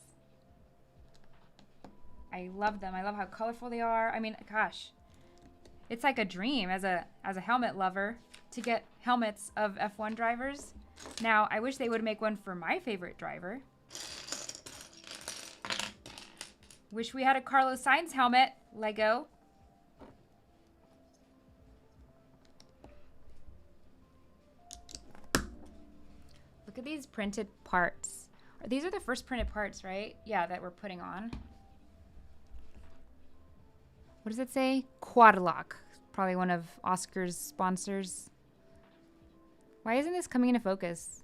I love them. I love how colorful they are. I mean, gosh, it's like a dream as a helmet lover to get helmets of F1 drivers. Now, I wish they would make one for my favorite driver. Wish we had a Carlos Sainz helmet, Lego. Look at these printed parts. These are the first printed parts, right? Yeah, that we're putting on. What does it say? Quadlock. Probably one of Oscar's sponsors. Why isn't this coming into focus?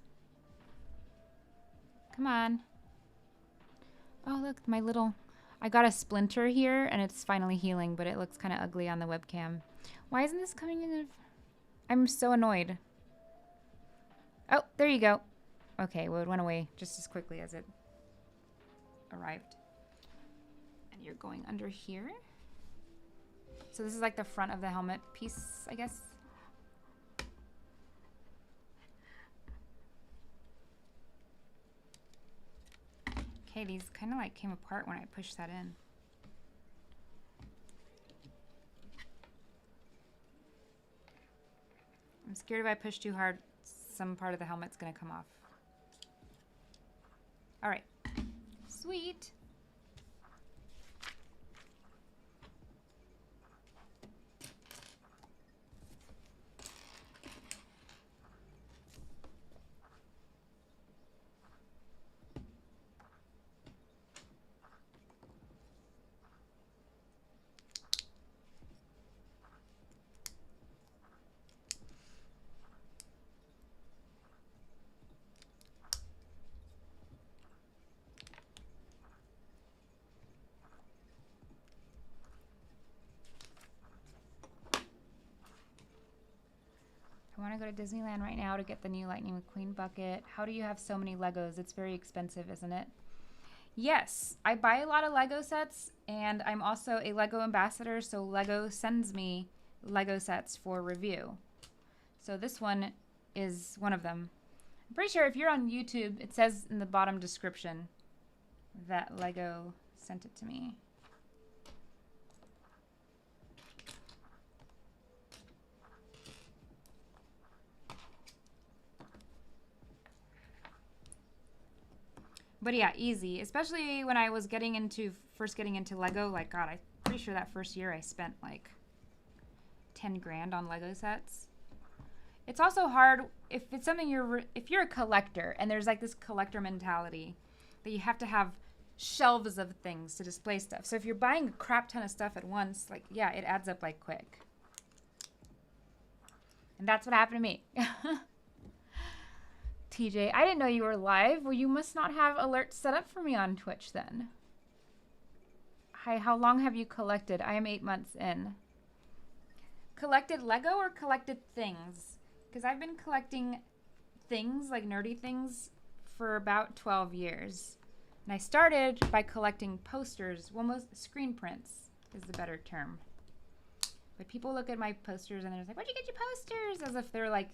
Come on. Oh, look, my little... I got a splinter here, and it's finally healing, but it looks kind of ugly on the webcam. Why isn't this coming in? I'm so annoyed. Oh, there you go. Okay, well, it went away just as quickly as it arrived. And you're going under here. So this is like the front of the helmet piece, I guess. Okay, these kind of like came apart when I pushed that in. I'm scared if I push too hard, some part of the helmet's gonna come off. All right, sweet. I want to go to Disneyland right now to get the new Lightning McQueen bucket. How do you have so many Legos? It's very expensive, isn't it? Yes, I buy a lot of Lego sets, and I'm also a Lego ambassador, so Lego sends me Lego sets for review. So this one is one of them. I'm pretty sure if you're on YouTube, it says in the bottom description that Lego sent it to me. But yeah, easy. Especially when I was first getting into Lego. Like, God, I'm pretty sure that first year I spent like 10 grand on Lego sets. It's also hard if it's something if you're a collector and there's like this collector mentality that you have to have shelves of things to display stuff. So if you're buying a crap ton of stuff at once, like, yeah, it adds up like quick. And that's what happened to me. TJ, I didn't know you were live. Well, you must not have alerts set up for me on Twitch then. Hi, how long have you collected? I am 8 months in. Collected Lego or collected things? Because I've been collecting things, like nerdy things, for about 12 years. And I started by collecting posters. Well, most screen prints is the better term. But people look at my posters and they're like, where'd you get your posters? As if they're like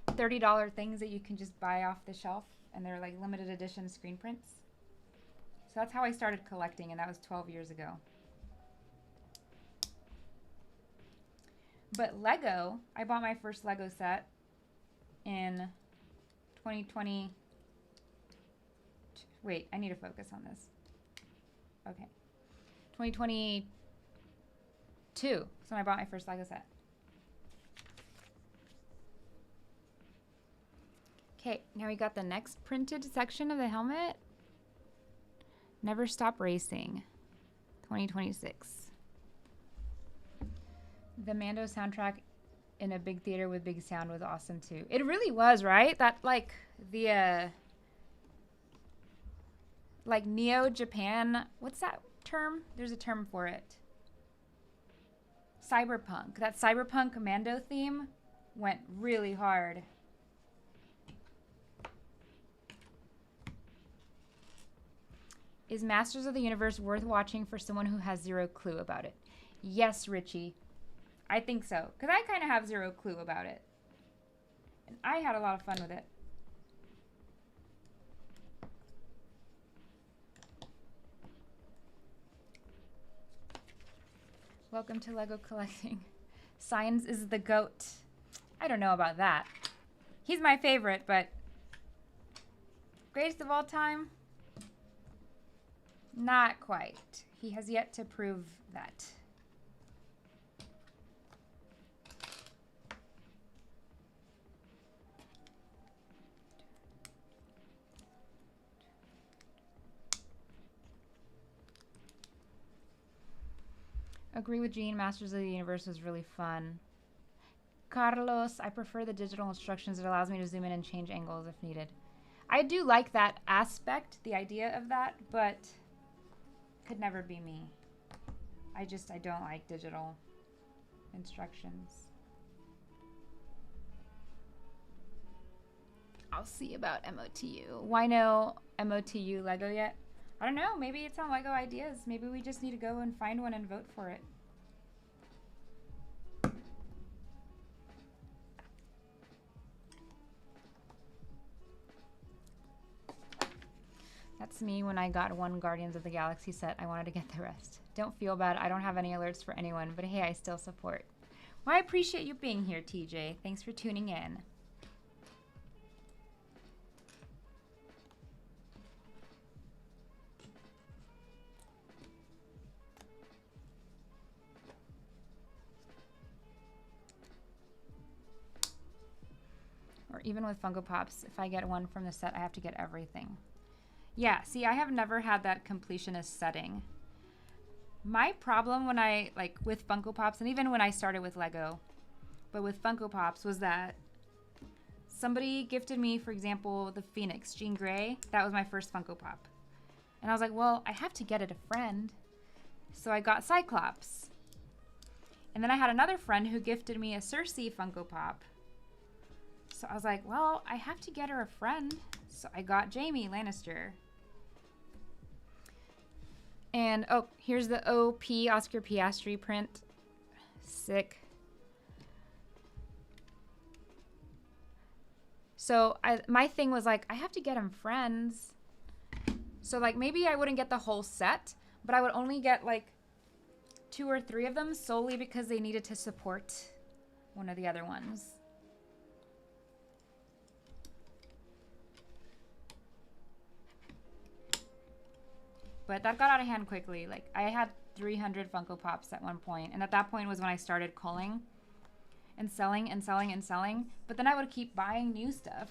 $30 things that you can just buy off the shelf, and they're like limited edition screen prints. So that's how I started collecting, and that was 12 years ago. But Lego, I bought my first Lego set in 2020. Wait, I need to focus on this. Okay. 2022, 2. That's when I bought my first Lego set. Okay, now we got the next printed section of the helmet. Never Stop Racing, 2026. The Mando soundtrack in a big theater with big sound was awesome too. It really was, right? That like the like Neo Japan, what's that term? There's a term for it. Cyberpunk. That Cyberpunk Commando theme went really hard. Is Masters of the Universe worth watching for someone who has zero clue about it? Yes, Richie. I think so. Because I kind of have zero clue about it. And I had a lot of fun with it. Welcome to Lego collecting. Science is the GOAT. I don't know about that. He's my favorite, but greatest of all time? Not quite. He has yet to prove that. Agree with Jean. Masters of the Universe was really fun. Carlos, I prefer the digital instructions. It allows me to zoom in and change angles if needed. I do like that aspect, the idea of that, but could never be me. I don't like digital instructions. I'll see about MOTU. Why no MOTU Lego yet? I don't know. Maybe it's on Lego Ideas. Maybe we just need to go and find one and vote for it. That's me when I got one Guardians of the Galaxy set. I wanted to get the rest. Don't feel bad. I don't have any alerts for anyone, but hey, I still support. Well, I appreciate you being here, TJ. Thanks for tuning in. Or even with Funko Pops, if I get one from the set, I have to get everything. Yeah, see, I have never had that completionist setting. My problem when with Funko Pops, and even when I started with Lego, but with Funko Pops, was that somebody gifted me, for example, the Phoenix, Jean Grey. That was my first Funko Pop. And I was like, well, I have to get it a friend. So I got Cyclops. And then I had another friend who gifted me a Cersei Funko Pop. So I was like, well, I have to get her a friend. So I got Jaime Lannister. And, oh, here's the OP Oscar Piastri print. Sick. So my thing was like, I have to get him friends. So like maybe I wouldn't get the whole set, but I would only get like 2 or 3 of them solely because they needed to support one of the other ones. But that got out of hand quickly. Like I had 300 Funko Pops at one point, and at that point was when I started culling and selling and selling and selling. But then I would keep buying new stuff,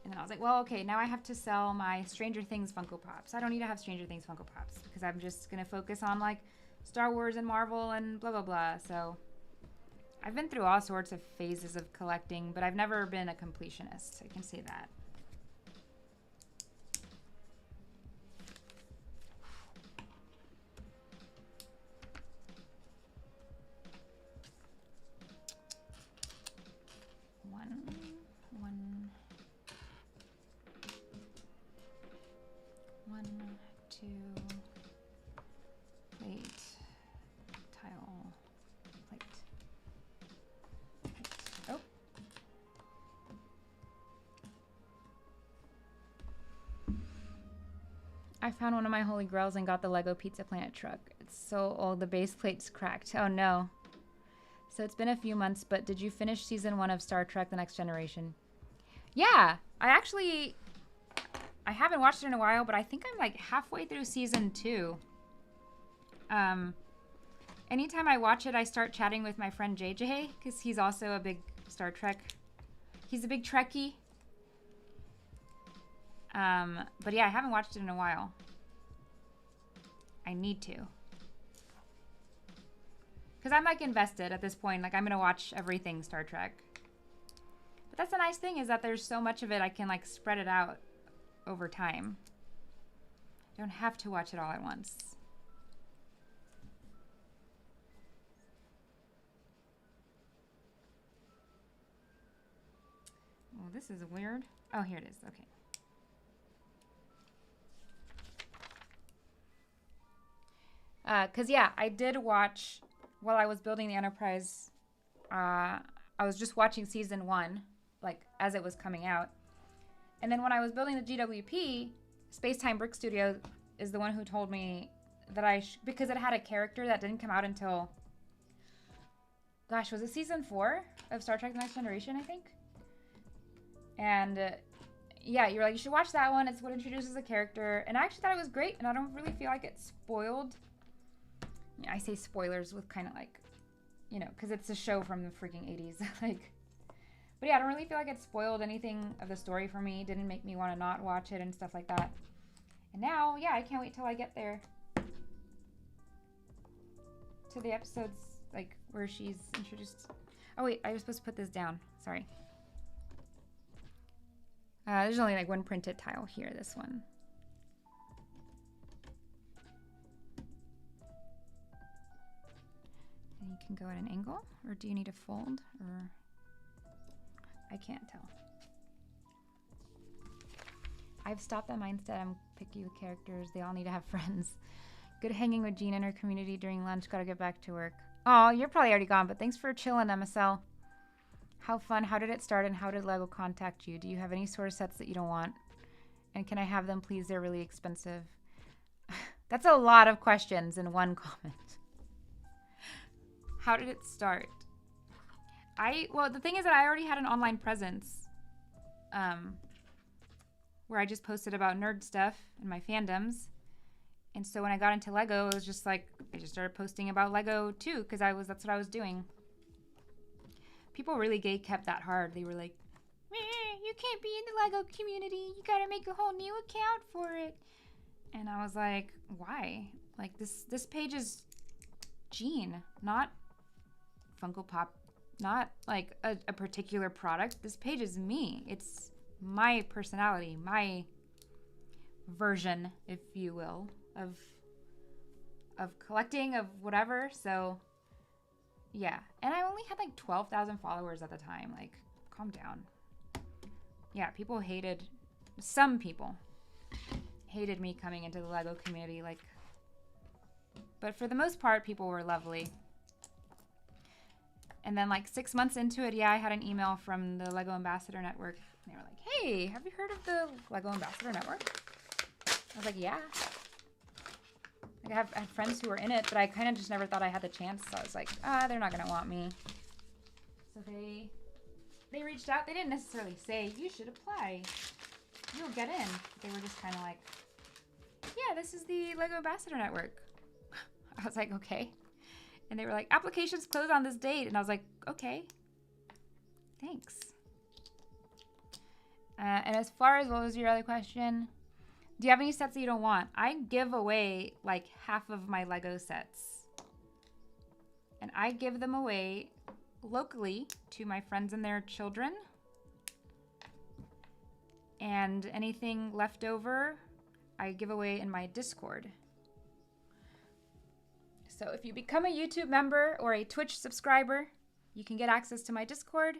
and then I was like, well, okay, now I have to sell my Stranger Things Funko Pops. I don't need to have Stranger Things Funko Pops because I'm just gonna focus on like Star Wars and Marvel and blah blah blah. So I've been through all sorts of phases of collecting, but I've never been a completionist. I can say that. One, two, plate, tile, plate. Oh. I found one of my holy grails and got the Lego Pizza Planet truck. It's so old, the base plate's cracked. Oh no. So it's been a few months, but did you finish season 1 of Star Trek The Next Generation? Yeah, I haven't watched it in a while, but I think I'm like halfway through season 2. And anytime I watch it, I start chatting with my friend JJ because he's also a big Star Trek. He's a big Trekkie. But yeah, I haven't watched it in a while. I need to. Because I'm like invested at this point. Like I'm going to watch everything Star Trek. But that's the nice thing is that there's so much of it I can like spread it out over time. I don't have to watch it all at once. Oh, this is weird. Oh, here it is. Okay. Because, yeah, I did watch, while I was building the Enterprise, I was just watching season 1, like, as it was coming out. And then when I was building the GWP, Spacetime Brick Studio is the one who told me that because it had a character that didn't come out until, gosh, was it season 4 of Star Trek The Next Generation, I think? And yeah, you're like, you should watch that one. It's what introduces the character. And I actually thought it was great, and I don't really feel like it spoiled. I say spoilers with kind of like, you know, because it's a show from the freaking 80s. Like, but yeah, I don't really feel like it spoiled anything of the story for me. Didn't make me want to not watch it and stuff like that. And now, yeah, I can't wait till I get there to the episodes like where she's introduced. Oh wait, I was supposed to put this down. Sorry. There's only like one printed tile here. This one. And you can go at an angle, or do you need to fold, or I can't tell. I've stopped that mindset. I'm picky with characters. They all need to have friends. Good hanging with Jean and her community during lunch. Gotta get back to work. Oh, you're probably already gone, but thanks for chilling, MSL. How fun. How did it start, and how did LEGO contact you? Do you have any sort of sets that you don't want? And can I have them, please? They're really expensive. That's a lot of questions in one comment. How did it start? Well, the thing is that I already had an online presence where I just posted about nerd stuff and my fandoms. And so when I got into LEGO, it was just like, I just started posting about LEGO too, because that's what I was doing. People really kept that hard. They were like, you can't be in the LEGO community. You gotta make a whole new account for it. And I was like, why? Like this page is Jean, not Funko Pop, not like a particular product. This page is me. It's my personality, my version, if you will, of collecting, of whatever. So yeah, and I only had like 12,000 followers at the time. Like, calm down. Yeah, some people hated me coming into the LEGO community, like, but for the most part, people were lovely. And then like 6 months into it, yeah, I had an email from the LEGO Ambassador Network. And they were like, hey, have you heard of the LEGO Ambassador Network? I was like, yeah. Like, I had friends who were in it, but I kind of just never thought I had the chance. So I was like, they're not going to want me. So they reached out. They didn't necessarily say, you should apply. You'll get in. They were just kind of like, yeah, this is the LEGO Ambassador Network. I was like, okay. And they were like, applications close on this date. And I was like, okay, thanks. And as far as what was your other question? Do you have any sets that you don't want? I give away like half of my LEGO sets. And I give them away locally to my friends and their children. And anything left over, I give away in my Discord. So if you become a YouTube member or a Twitch subscriber, you can get access to my Discord.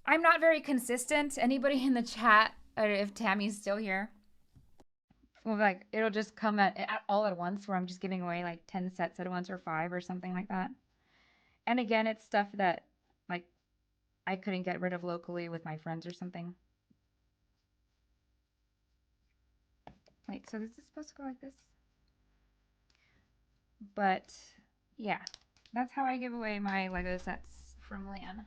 I'm not very consistent. Anybody in the chat, or if Tammy's still here, well, like it'll just come all at once, where I'm just giving away like 10 sets at once or 5 or something like that. And again, it's stuff that like I couldn't get rid of locally with my friends or something. Wait, so this is supposed to go like this? But yeah, that's how I give away my LEGO sets from LAN.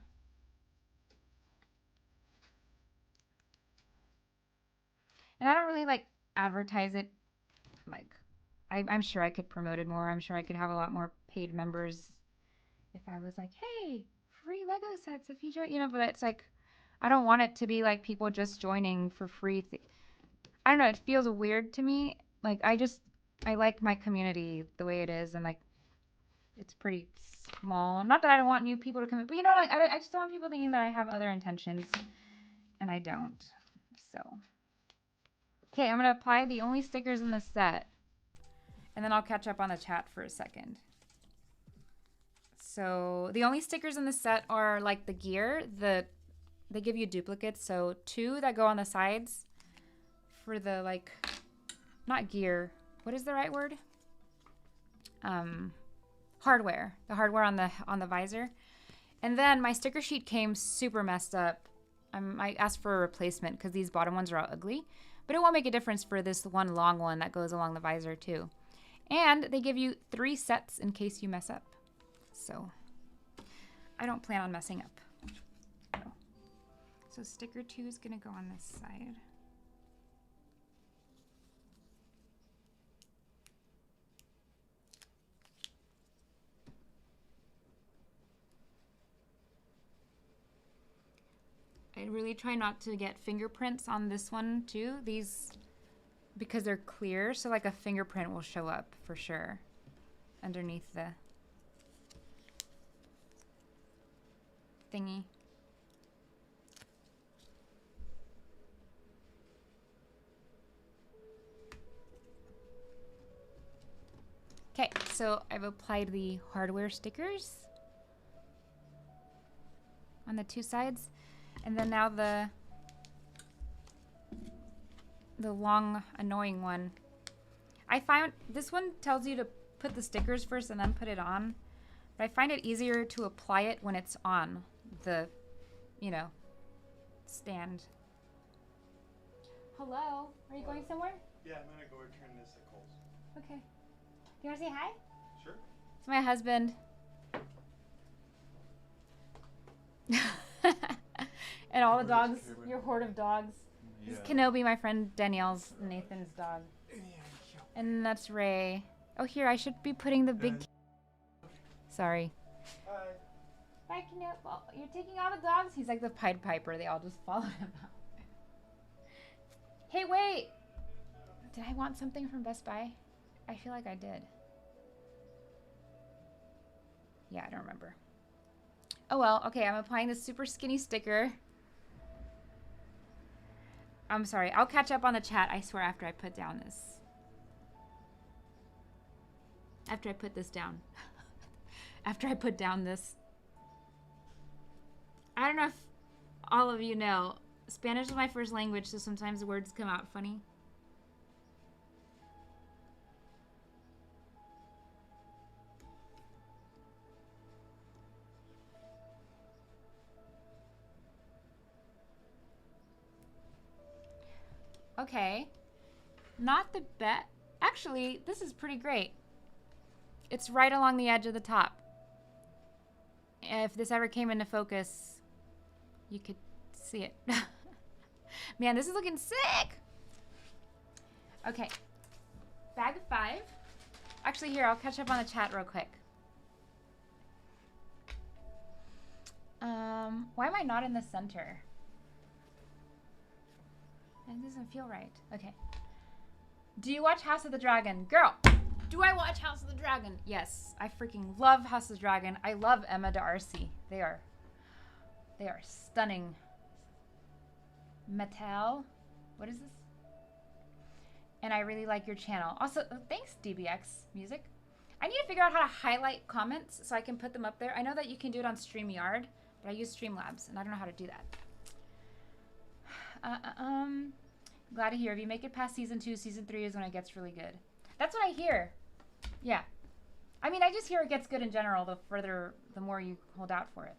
And I don't really like advertise it. Like, I'm sure I could promote it more. I'm sure I could have a lot more paid members if I was like, hey, free Lego sets if you join, you know, but it's like, I don't want it to be like people just joining for free. I don't know. It feels weird to me. Like, I like my community the way it is, and like, it's pretty small. Not that I don't want new people to come in, but you know, like, I just don't want people thinking that I have other intentions, and I don't. So, okay, I'm gonna apply the only stickers in the set, and then I'll catch up on the chat for a second. So the only stickers in the set are like the gear. They give you duplicates, so 2 that go on the sides for the like, not gear. What is the right word? Hardware. The hardware on the visor. And then my sticker sheet came super messed up. I asked for a replacement because these bottom ones are all ugly, but it won't make a difference for this one long one that goes along the visor too. And they give you 3 sets in case you mess up. So I don't plan on messing up. No. So sticker 2 is gonna go on this side. I really try not to get fingerprints on this one too. These, because they're clear, so like a fingerprint will show up for sure underneath the thingy. Okay, so I've applied the hardware stickers on the 2 sides, and then now the long annoying one. I found this one tells you to put the stickers first and then put it on, but I find it easier to apply it when it's on the, you know, stand. Hello, are you going somewhere? Yeah, I'm gonna go return this at Kohl's. Okay. Do you want to say hi? Sure. It's my husband. And all the dogs, your horde of dogs. Yeah. This is Kenobi, my friend Danielle's, Nathan's dog. And that's Ray. Oh, here, I should be putting the big... Sorry. Bye. Bye, Kenobi. Well, you're taking all the dogs? He's like the Pied Piper. They all just follow him out. Hey, wait! Did I want something from Best Buy? I feel like I did. Yeah, I don't remember. Oh well, okay, I'm applying this super skinny sticker. I'm sorry, I'll catch up on the chat, I swear, after I put down this. After I put this down. After I put down this. I don't know if all of you know, Spanish is my first language, so sometimes the words come out funny. Okay, not the best. Actually, this is pretty great. It's right along the edge of the top. If this ever came into focus, you could see it. Man, this is looking sick. Okay, bag of 5. Actually, here, I'll catch up on the chat real quick. Why am I not in the center? It doesn't feel right. Okay. Do you watch House of the Dragon? Girl, do I watch House of the Dragon? Yes. I freaking love House of the Dragon. I love Emma D'Arcy. They are stunning. Mattel. What is this? And I really like your channel. Also, thanks, DBX Music. I need to figure out how to highlight comments so I can put them up there. I know that you can do it on StreamYard, but I use Streamlabs, and I don't know how to do that. Glad to hear. If you make it past season 2, season 3 is when it gets really good. That's what I hear. Yeah. I mean, I just hear it gets good in general the more you hold out for it.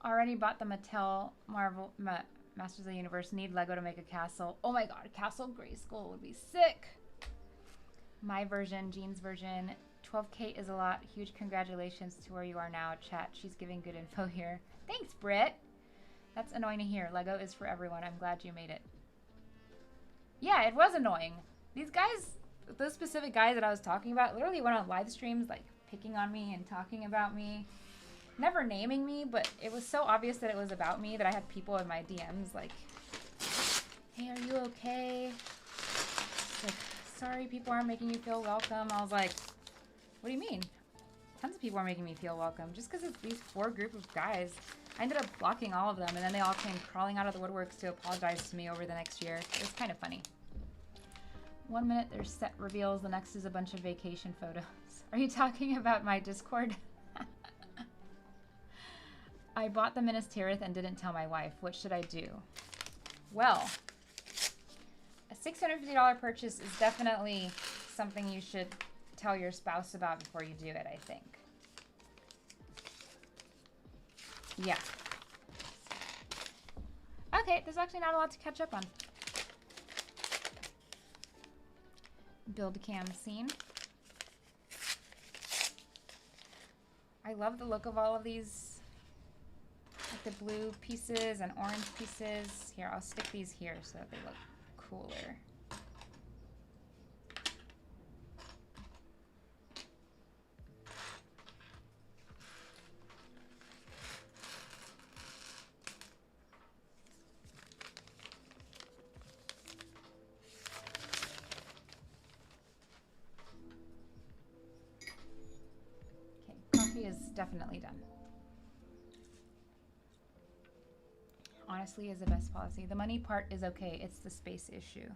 Already bought the Mattel Marvel Masters of the Universe. Need Lego to make a castle. Oh my god, Castle Grayskull would be sick. My version, Jean's version. 12K is a lot. Huge congratulations to where you are now, chat. She's giving good info here. Thanks, Britt. That's annoying to hear. Lego is for everyone. I'm glad you made it. Yeah, it was annoying. These guys, those specific guys that I was talking about literally went on live streams like picking on me and talking about me, never naming me, but it was so obvious that it was about me that I had people in my DMs like, hey, are you okay? Like, sorry, people aren't making you feel welcome. I was like, what do you mean? Tons of people are making me feel welcome. Just because it's these 4 group of guys. I ended up blocking all of them, and then they all came crawling out of the woodworks to apologize to me over the next year. It was kind of funny. 1 minute there's set reveals, the next is a bunch of vacation photos. Are you talking about my Discord? I bought the Minas Tirith and didn't tell my wife. What should I do? Well, a $650 purchase is definitely something you should tell your spouse about before you do it, I think. Yeah. Okay, there's actually not a lot to catch up on. Build cam scene. I love the look of all of these. Like the blue pieces and orange pieces. Here, I'll stick these here so that they look cooler. Is definitely done. Honestly is the best policy. The money part is okay. It's the space issue.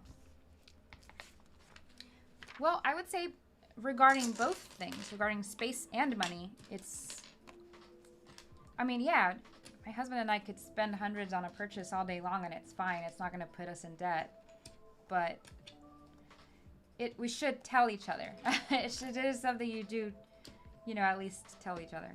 Well, I would say regarding both things, regarding space and money, it's, I mean, yeah, my husband and I could spend hundreds on a purchase all day long and it's fine. It's not going to put us in debt. But we should tell each other. It is something you do, you know, at least tell each other.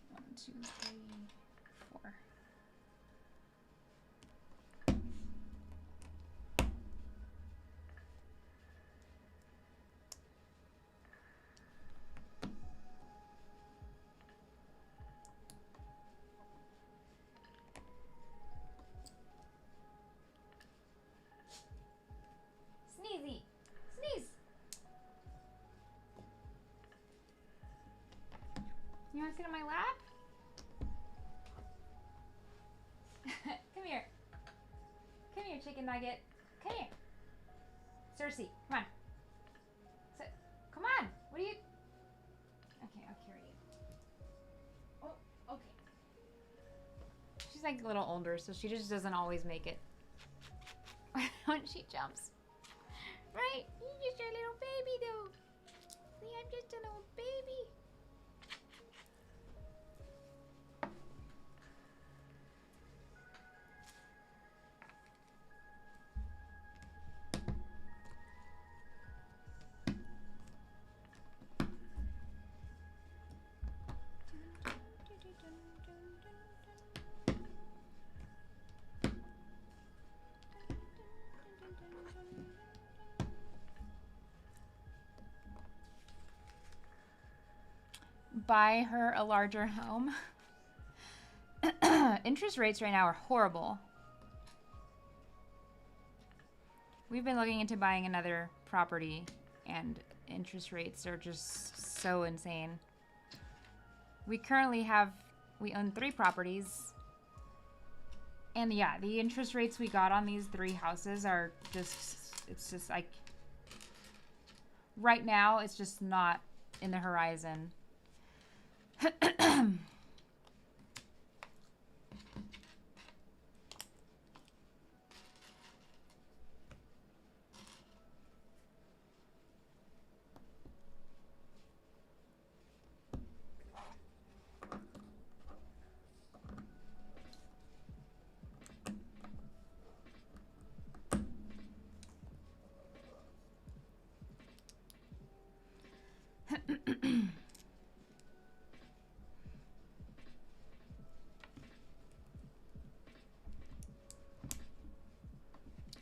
One, two, three, four. Sneezy! Sneeze! You want to sit on my lap? Come here. Come here, chicken nugget. Come here. Cersei, come on. Sit. Come on. What are you... Okay, I'll carry you. Oh, okay. She's like a little older, so she just doesn't always make it when she jumps. Right? You're just a little baby, though. See, I'm just a little baby. Buy her a larger home. Interest rates right now are horrible. We've been looking into buying another property and interest rates are just so insane. We own 3 properties. And yeah, the interest rates we got on these 3 houses are just, it's just like, right now it's just not in the horizon.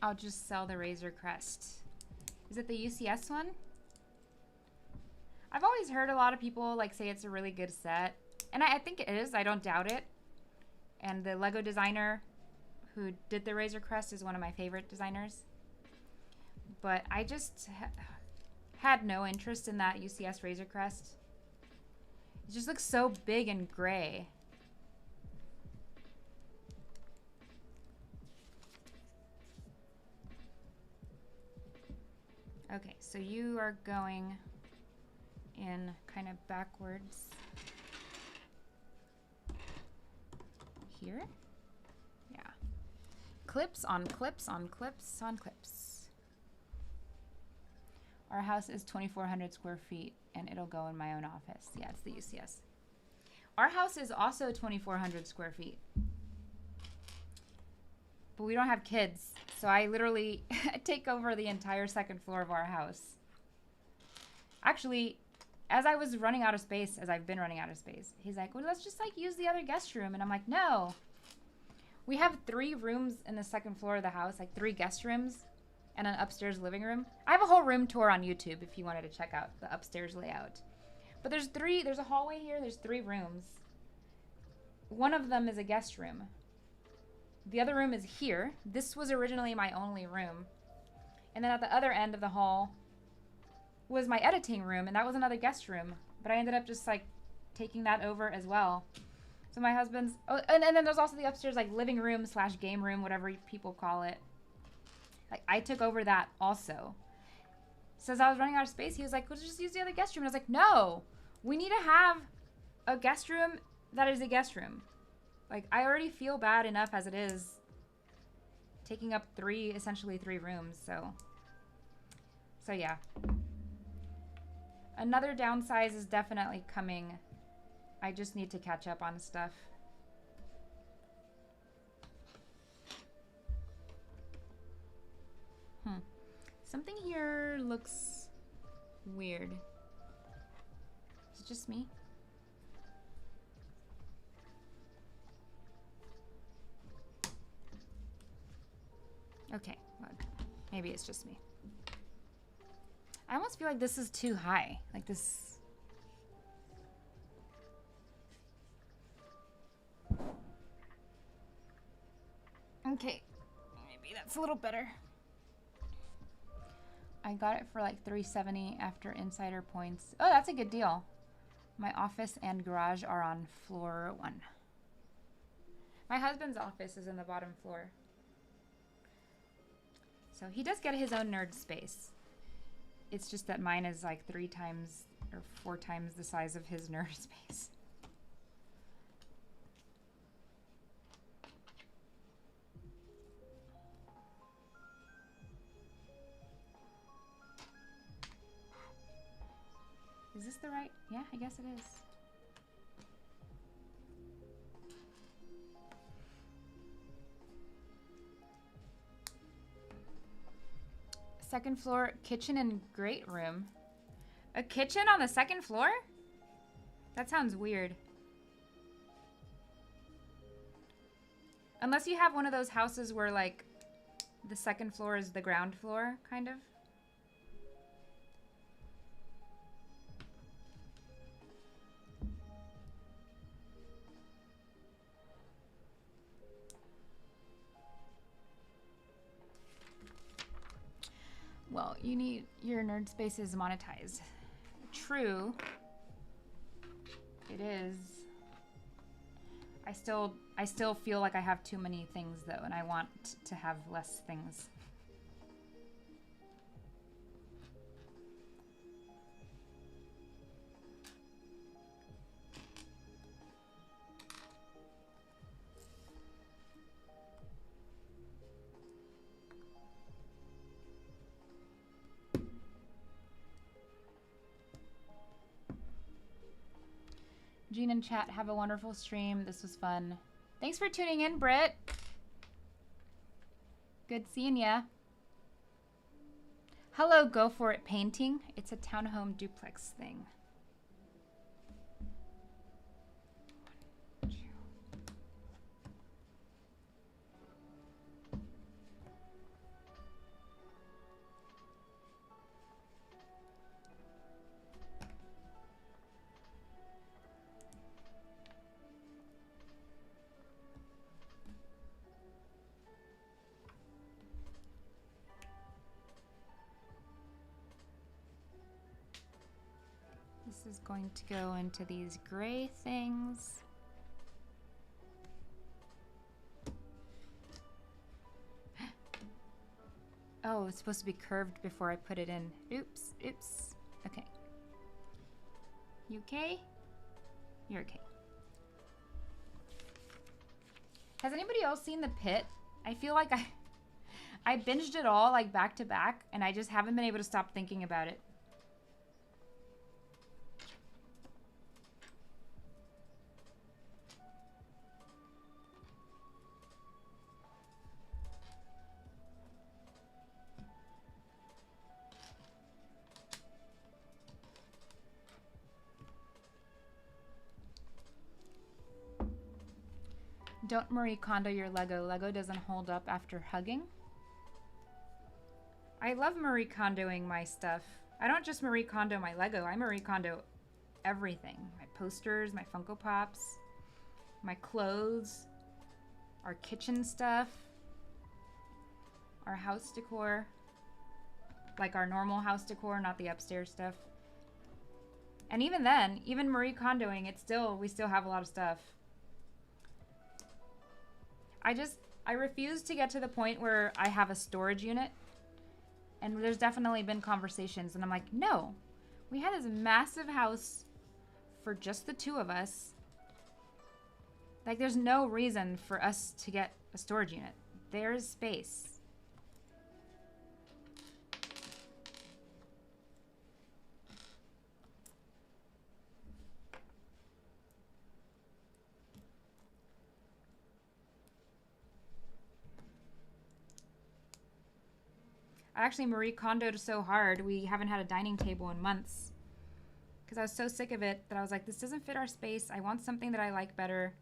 I'll just sell the Razor Crest. Is it the UCS one? I've always heard a lot of people like say it's a really good set. And I think it is. I don't doubt it. And the Lego designer who did the Razor Crest is one of my favorite designers. But I just had no interest in that UCS Razor Crest. It just looks so big and gray. Okay, so you are going in kind of backwards here. Yeah. Clips on clips on clips on clips. Our house is 2,400 square feet and it'll go in my own office. Yeah, it's the UCS. Our house is also 2,400 square feet. But we don't have kids, so I literally take over the entire second floor of our house. Actually, as I was running out of space, as I've been running out of space, he's like, well, let's just like use the other guest room. And I'm like, no. We have 3 rooms in the second floor of the house, like 3 guest rooms and an upstairs living room. I have a whole room tour on YouTube if you wanted to check out the upstairs layout. But there's a hallway here, there's 3 rooms. One of them is a guest room. The other room is here. This was originally my only room. And then at the other end of the hall was my editing room, and that was another guest room. But I ended up just like taking that over as well. So my husband's, oh, and then there's also the upstairs like living room / game room, whatever people call it. Like I took over that also. So as I was running out of space, he was like, well, just use the other guest room. And I was like, no, we need to have a guest room that is a guest room. Like, I already feel bad enough as it is taking up essentially 3 rooms, so yeah. Another downsize is definitely coming. I just need to catch up on stuff. Something here looks weird. Is it just me? Okay, well, maybe it's just me. I almost feel like this is too high. Like this. Okay, maybe that's a little better. I got it for like $370 after insider points. Oh, that's a good deal. My office and garage are on floor 1. My husband's office is in the bottom floor. So he does get his own nerd space. It's just that mine is like 3 times or 4 times the size of his nerd space. Is this the right? Yeah, I guess it is. Second floor, kitchen and great room. A kitchen on the second floor? That sounds weird. Unless you have one of those houses where like the second floor is the ground floor, kind of. Well, you need your nerd spaces monetized. True. It is. I still feel like I have too many things though, and I want to have less things. Jean and chat, have a wonderful stream. This was fun. Thanks for tuning in, Britt. Good seeing ya. Hello, Go For It Painting. It's a townhome duplex thing. This is going to go into these gray things. Oh, it's supposed to be curved before I put it in. Oops, oops. Okay. You okay? You're okay. Has anybody else seen The Pit? I feel like I binged it all like back to back, and I just haven't been able to stop thinking about it. Don't Marie Kondo your Lego. Lego doesn't hold up after hugging. I love Marie Kondoing my stuff. I don't just Marie Kondo my Lego. I Marie Kondo everything. My posters, my Funko Pops, my clothes, our kitchen stuff, our house decor. Like our normal house decor, not the upstairs stuff. And even then, even Marie Kondoing, we still have a lot of stuff. I refuse to get to the point where I have a storage unit. And there's definitely been conversations, and I'm like, no. We had this massive house for just the two of us. Like, there's no reason for us to get a storage unit. There's space. I actually Marie Kondoed so hard, we haven't had a dining table in months. Because I was so sick of it that I was like, this doesn't fit our space. I want something that I like better.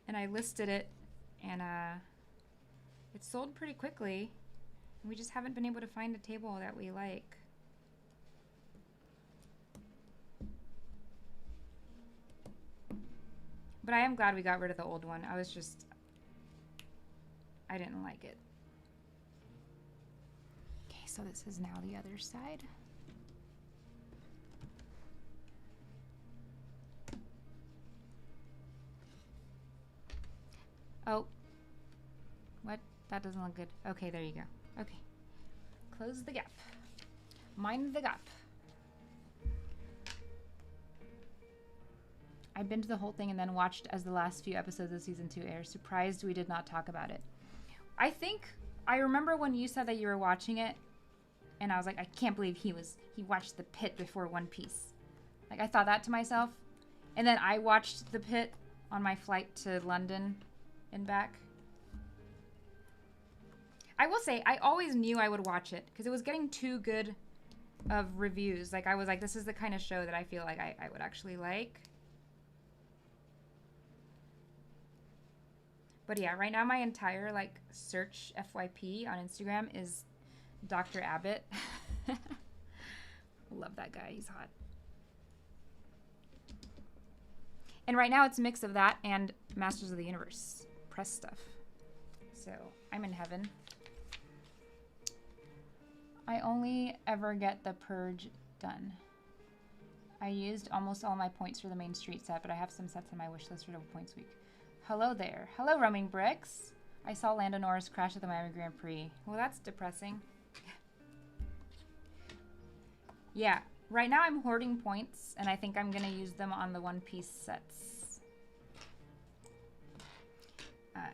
And I listed it, and it sold pretty quickly. And we just haven't been able to find a table that we like. But I am glad we got rid of the old one. I didn't like it. So this is now the other side. Oh. What? That doesn't look good. Okay, there you go. Okay. Close the gap. Mind the gap. I binged the whole thing and then watched as the last few episodes of season 2 aired. Surprised we did not talk about it. I remember when you said that you were watching it, and I was like, I can't believe he watched The Pit before One Piece. Like, I thought that to myself. And then I watched The Pit on my flight to London and back. I will say, I always knew I would watch it because it was getting too good of reviews. Like, I was like, this is the kind of show that I feel like I would actually like. But yeah, right now my entire, like, search FYP on Instagram is Dr. Abbott. Love that guy. He's hot. And right now it's a mix of that and Masters of the Universe press stuff. So I'm in heaven. I only ever get the Purge done. I used almost all my points for the main street set, but I have some sets on my wish list for double points week. Hello there. Hello, Roaming Bricks. I saw Lando Norris crash at the Miami Grand Prix. Well, that's depressing. Yeah, right now I'm hoarding points, and I think I'm going to use them on the One Piece sets.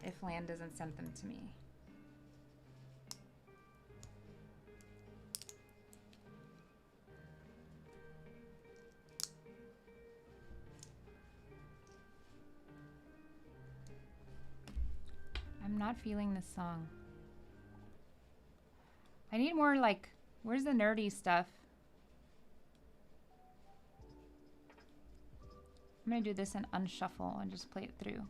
If Land doesn't send them to me. I'm not feeling this song. I need more, like, where's the nerdy stuff? I'm gonna do this and unshuffle and just play it through.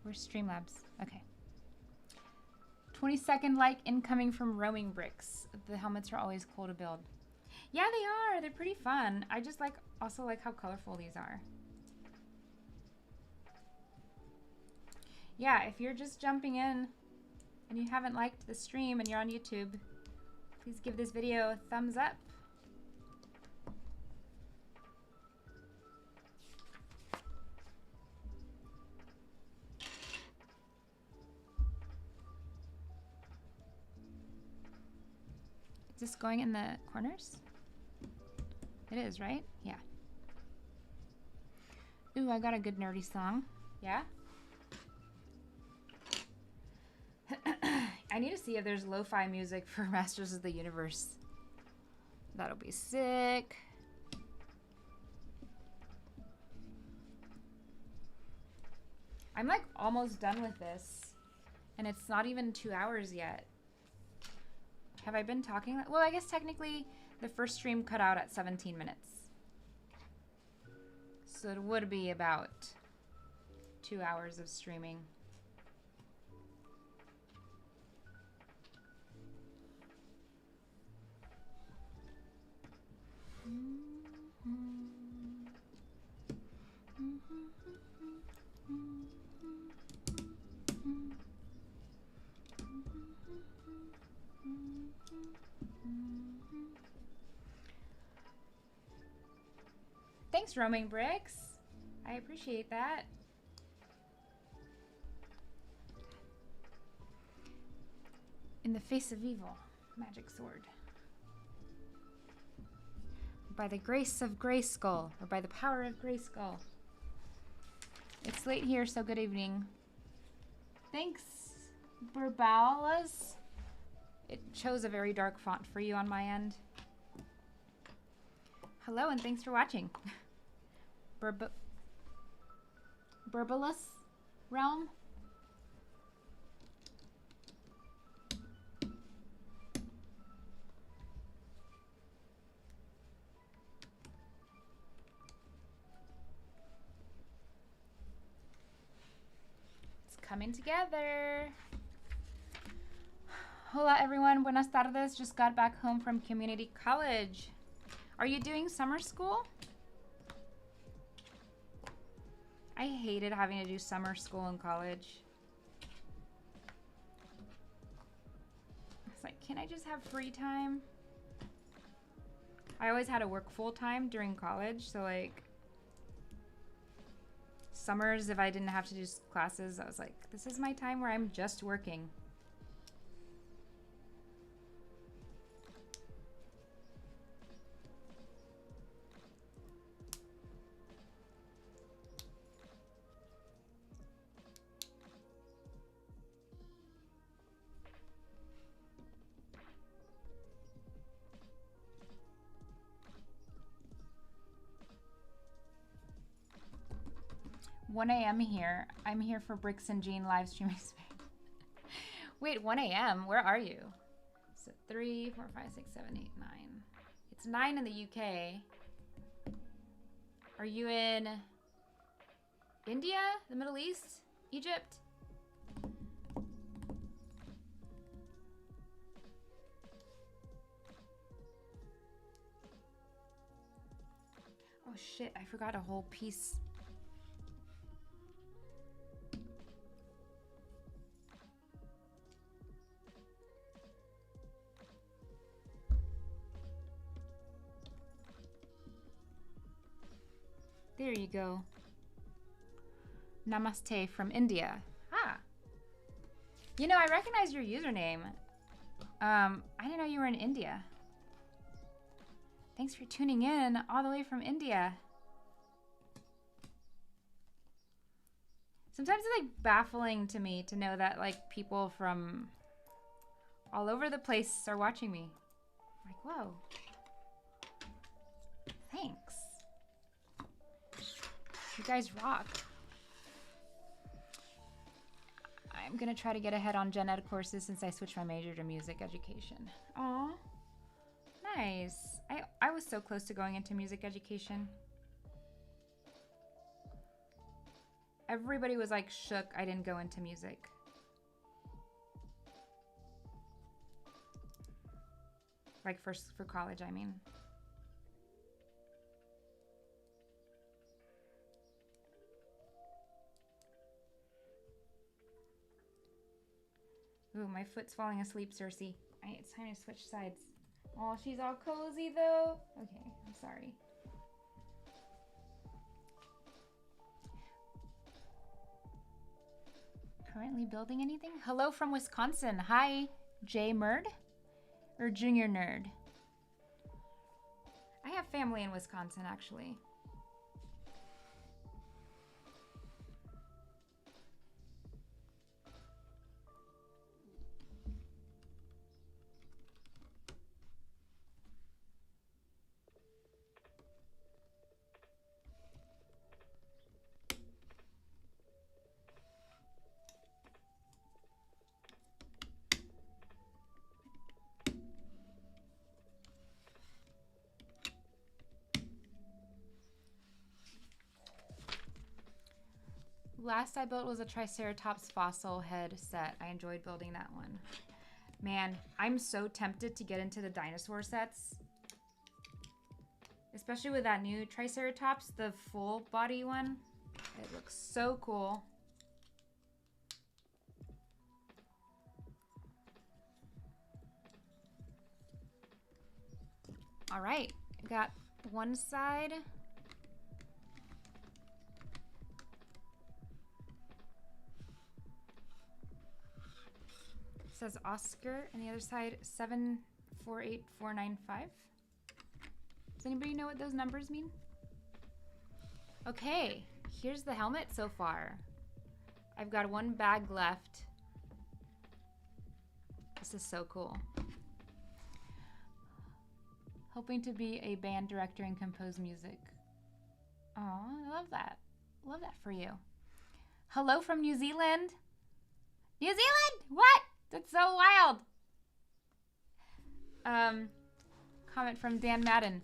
Where's Streamlabs? Okay. 20-second like incoming from Roaming Bricks. The helmets are always cool to build. Yeah, they are. They're pretty fun. I just also like how colorful these are. Yeah, if you're just jumping in and you haven't liked the stream and you're on YouTube, Please give this video a thumbs up. Is this going in the corners? It is, right? Yeah. Ooh, I got a good nerdy song. Yeah? I need to see if there's lo-fi music for Masters of the Universe. That'll be sick. I'm like almost done with this. And it's not even 2 hours yet. Have I been talking? Well, I guess technically the first stream cut out at 17 minutes. So it would be about 2 hours of streaming. Thanks, Roaming Bricks. I appreciate that. In the face of evil, magic sword. By the grace of Grayskull, or by the power of Grayskull. It's late here, so good evening. Thanks, Burbalas. It chose a very dark font for you on my end. Hello, and thanks for watching. Burbalus Realm. It's coming together. Hola everyone, buenas tardes. Just got back home from community college. Are you doing summer school? I hated having to do summer school in college. It's like, can I just have free time? I always had to work full time during college, so like summers, if I didn't have to do classes, I was like, this is my time where I'm just working. A.m. here. I'm here for Bricks and Jean live streaming space. Wait, 1 a.m.? Where are you? So 3, 4, 5, 6, 7, 8, 9. It's 9 in the UK. Are you in India? The Middle East? Egypt? Oh shit, I forgot a whole piece. There you go. Namaste from India. Ah. You know, I recognize your username. I didn't know you were in India. Thanks for tuning in all the way from India. Sometimes it's like baffling to me to know that like people from all over the place are watching me. Like, whoa. Thanks. You guys rock. I'm gonna try to get ahead on gen ed courses since I switched my major to music education. Aw, nice. I was so close to going into music education. Everybody was like shook I didn't go into music. Like for college, I mean. Ooh, my foot's falling asleep, Cersei. It's time to switch sides. Oh, she's all cozy though. Okay, I'm sorry. Currently building anything? Hello from Wisconsin. Hi, J Merd or Junior Nerd. I have family in Wisconsin actually. Last I built was a Triceratops fossil head set. I enjoyed building that one. Man, I'm so tempted to get into the dinosaur sets. Especially with that new Triceratops, the full body one. It looks so cool. All right, got one side. It says Oscar, and the other side 748495. Does anybody know what those numbers mean? Okay, here's the helmet so far. I've got one bag left. This is so cool. Hoping to be a band director and compose music. Oh, I love that. Love that for you. Hello from New Zealand. New Zealand? What? That's so wild. Comment from Dan Madden.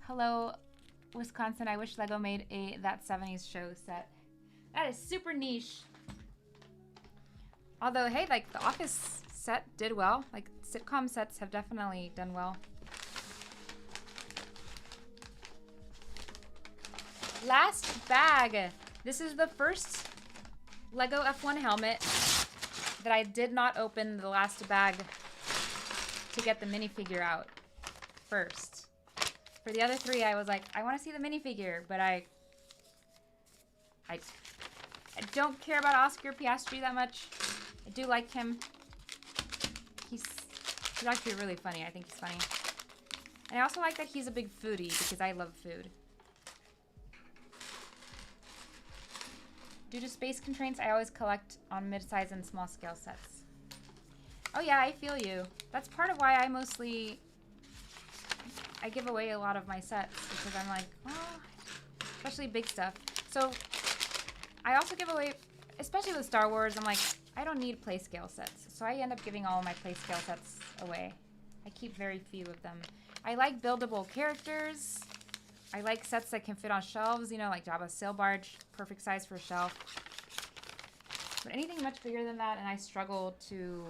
Hello, Wisconsin. I wish Lego made a That 70s Show set. That is super niche. Although, hey, like the Office set did well. Like sitcom sets have definitely done well. Last bag. This is the first Lego F1 helmet that I did not open the last bag to get the minifigure out first. For the other three, I was like, I want to see the minifigure, but I don't care about Oscar Piastri that much. I do like him. He's actually really funny. I think he's funny. And I also like that he's a big foodie because I love food. Due to space constraints, I always collect on mid-size and small-scale sets. Oh yeah, I feel you. That's part of why I give away a lot of my sets because I'm like, oh, especially big stuff. So I also give away, especially with Star Wars, I'm like, I don't need play scale sets. So I end up giving all of my play scale sets away. I keep very few of them. I like buildable characters. I like sets that can fit on shelves, you know, like Jabba's sail barge, perfect size for a shelf. But anything much bigger than that, and I struggle to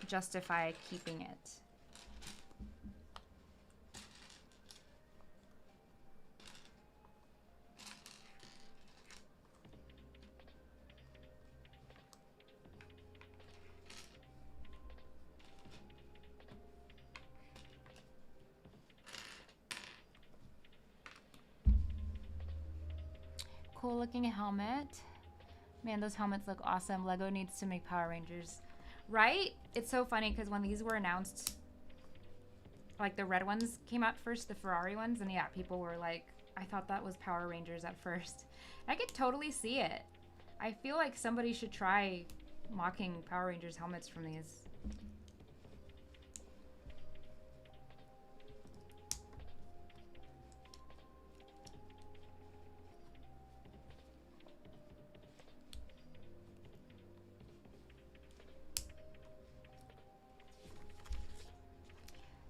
justify keeping it. Cool looking helmet. Man, those helmets look awesome. Lego needs to make Power Rangers. Right? It's so funny because when these were announced, like the red ones came out first, the Ferrari ones, and yeah, people were like, I thought that was Power Rangers at first. I could totally see it. I feel like somebody should try mocking Power Rangers helmets from these.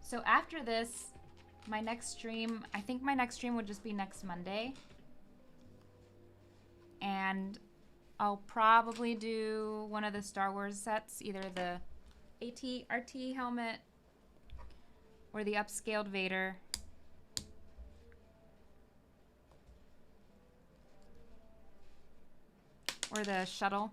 So after this, my next stream, I think my next stream would just be next Monday. And I'll probably do one of the Star Wars sets, either the AT-RT helmet or the upscaled Vader. Or the shuttle.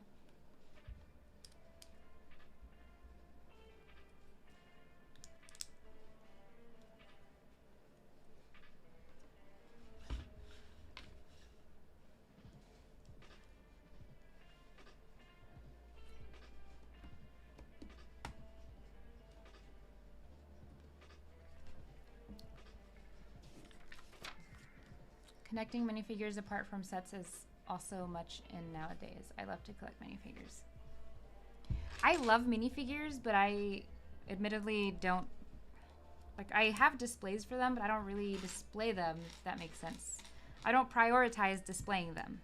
Connecting minifigures apart from sets is also much in nowadays. I love to collect minifigures. I love minifigures, but I admittedly don't... Like, I have displays for them, but I don't really display them, if that makes sense. I don't prioritize displaying them.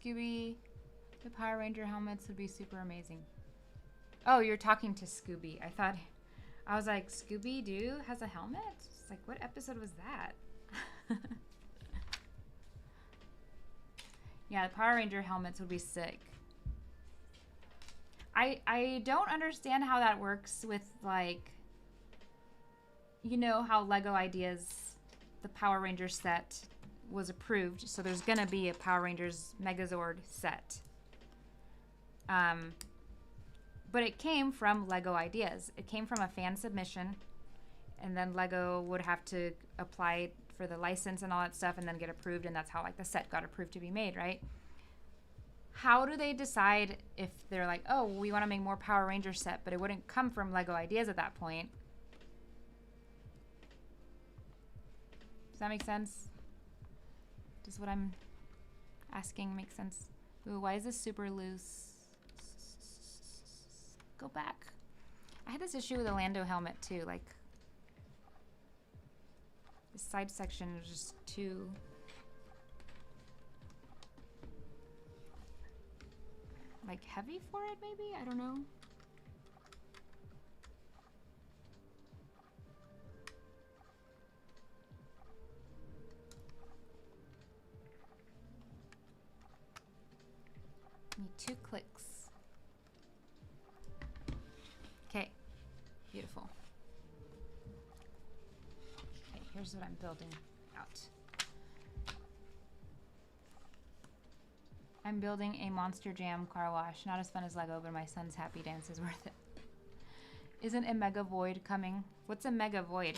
Scooby, the Power Ranger helmets would be super amazing. Oh, you're talking to Scooby. I was like, Scooby-Doo has a helmet? It's like, what episode was that? Yeah, the Power Ranger helmets would be sick. I don't understand how that works with, like, you know how Lego Ideas, the Power Ranger set was approved, so there's gonna be a Power Rangers Megazord set. But it came from Lego Ideas. It came from a fan submission, and then Lego would have to apply for the license and all that stuff and then get approved, and that's how, like, the set got approved to be made, right? How do they decide if they're like, oh, we want to make more Power Ranger set, but it wouldn't come from Lego Ideas at that point? Does that make sense? Does what I'm asking make sense? Ooh, why is this super loose? Go back. I had this issue with the Lando helmet too. Like, the side section was just too... like, heavy for it, maybe? I don't know. Need 2 clicks. Okay, beautiful. Okay, here's what I'm building out. I'm building a Monster Jam car wash. Not as fun as Lego, but my son's happy dance is worth it. Isn't a Mega Void coming? What's a Mega Void?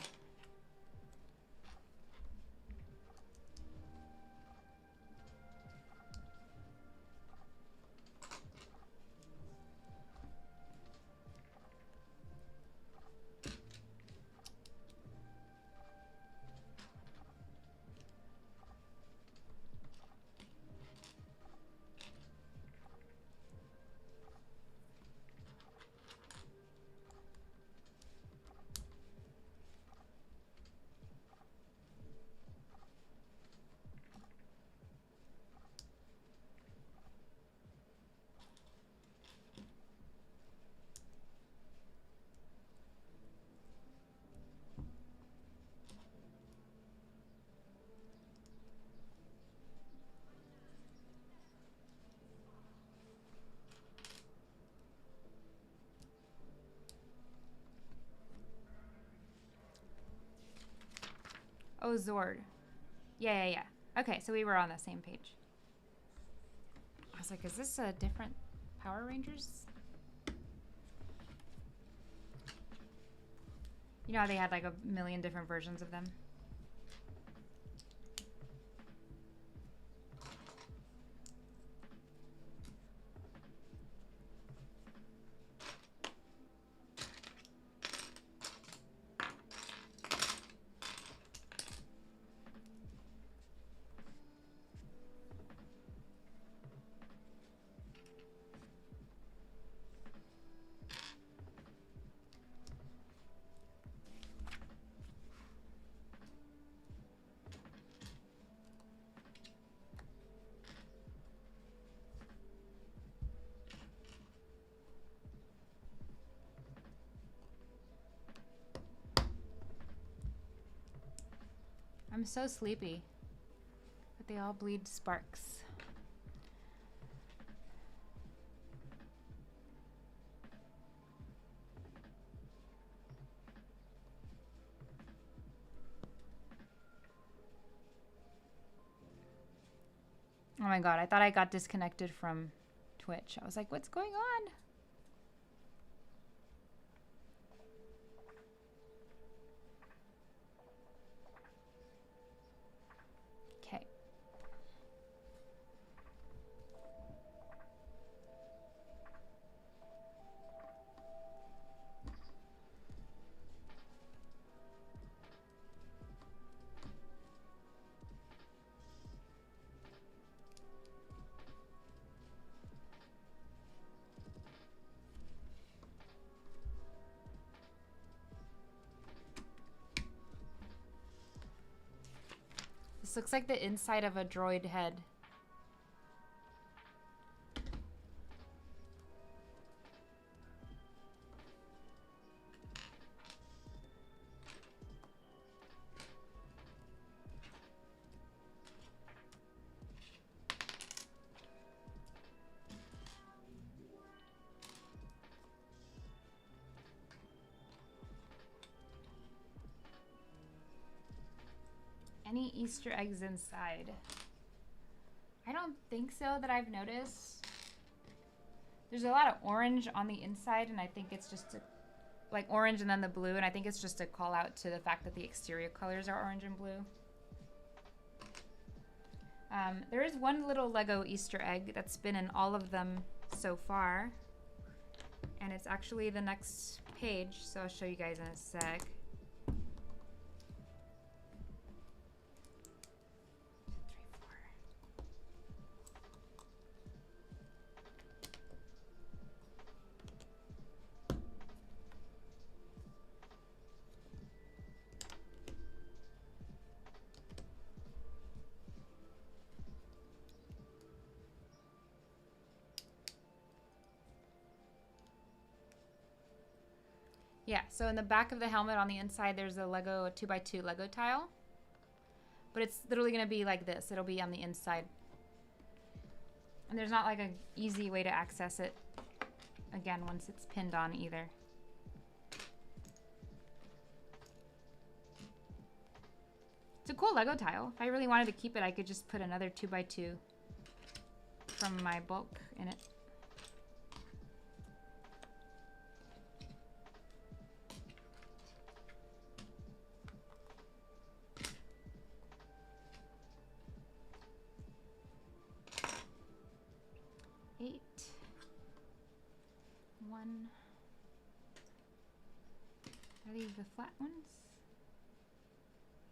Oh, Zord. Yeah. Okay, so we were on the same page. I was like, is this a different Power Rangers? You know how they had like a million different versions of them? I'm so sleepy. But they all bleed sparks. Oh my god, I thought I got disconnected from Twitch. I was like, what's going on? Okay. This looks like the inside of a droid head. Any Easter eggs inside? I don't think so that I've noticed. There's a lot of orange on the inside, and I think it's just like orange and then the blue, and I think it's just a call out to the fact that the exterior colors are orange and blue. There is one little Lego Easter egg that's been in all of them so far, and it's actually the next page, so I'll show you guys in a sec. 2, 3, 4. Yeah, so in the back of the helmet on the inside, there's a Lego 2x2 Lego tile. But it's literally going to be like this. It'll be on the inside. And there's not like an easy way to access it, again, once it's pinned on either. It's a cool Lego tile. If I really wanted to keep it, I could just put another 2x2 from my bulk in it. Are these the flat ones?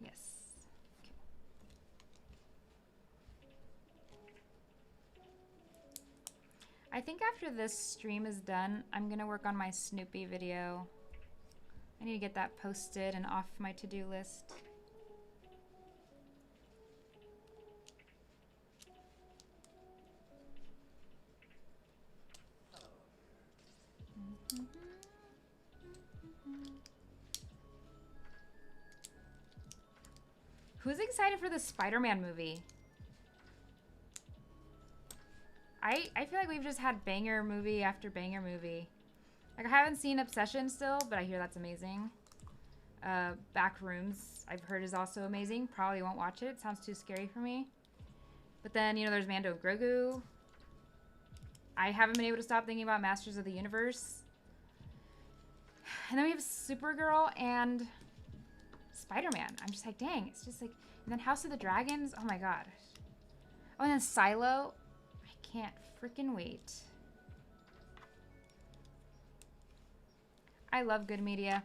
Yes. Okay. I think after this stream is done, I'm gonna work on my Snoopy video. I need to get that posted and off my to-do list. Who's excited for the Spider-Man movie? I feel like we've just had banger movie after banger movie. Like, I haven't seen Obsession still, but I hear that's amazing. Back Rooms, I've heard is also amazing. Probably won't watch it. It sounds too scary for me. But then, you know, there's Mando Grogu. I haven't been able to stop thinking about Masters of the Universe. And then we have Supergirl and Spider-Man. I'm just like, dang, it's just like, and then House of the Dragons. Oh my god. Oh, and then Silo. I can't freaking wait. I love good media.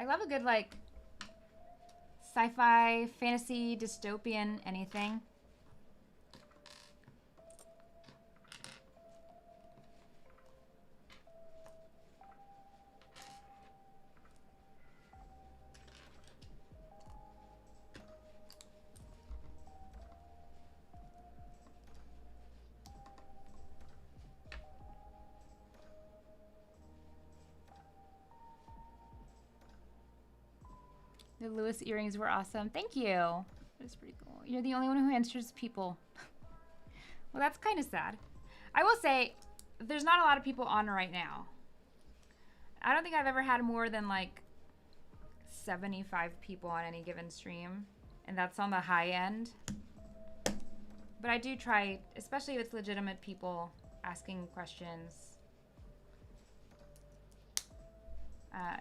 I love a good, like, sci-fi, fantasy, dystopian, anything. The Lewis earrings were awesome. Thank you. That's pretty cool. You're the only one who answers people. Well, that's kind of sad. I will say, there's not a lot of people on right now. I don't think I've ever had more than like 75 people on any given stream. And that's on the high end. But I do try, especially if it's legitimate people asking questions.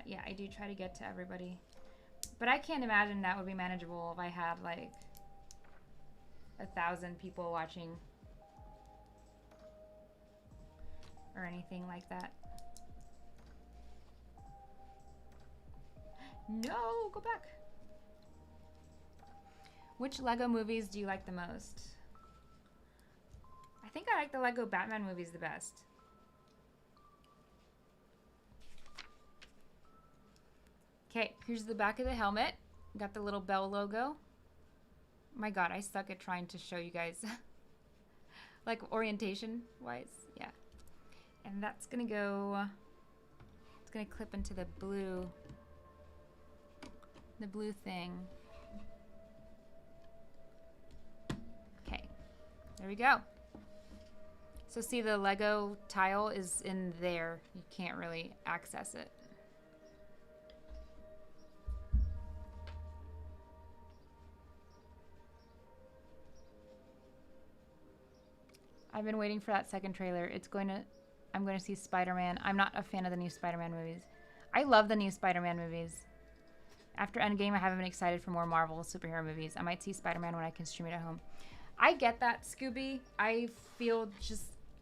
Yeah, I do try to get to everybody. But I can't imagine that would be manageable if I had like 1,000 people watching. Or anything like that. No, go back. Which Lego movies do you like the most? I think I like the Lego Batman movies the best. Okay, here's the back of the helmet. Got the little bell logo. My God, I suck at trying to show you guys like orientation wise. Yeah. And that's gonna go, it's gonna clip into the blue thing. Okay, there we go. So see, the Lego tile is in there. You can't really access it. I've been waiting for that second trailer. I'm going to see Spider-Man. I'm not a fan of the new Spider-Man movies. I love the new Spider-Man movies. After Endgame, I haven't been excited for more Marvel superhero movies. I might see Spider-Man when I can stream it at home. I get that, Scooby. I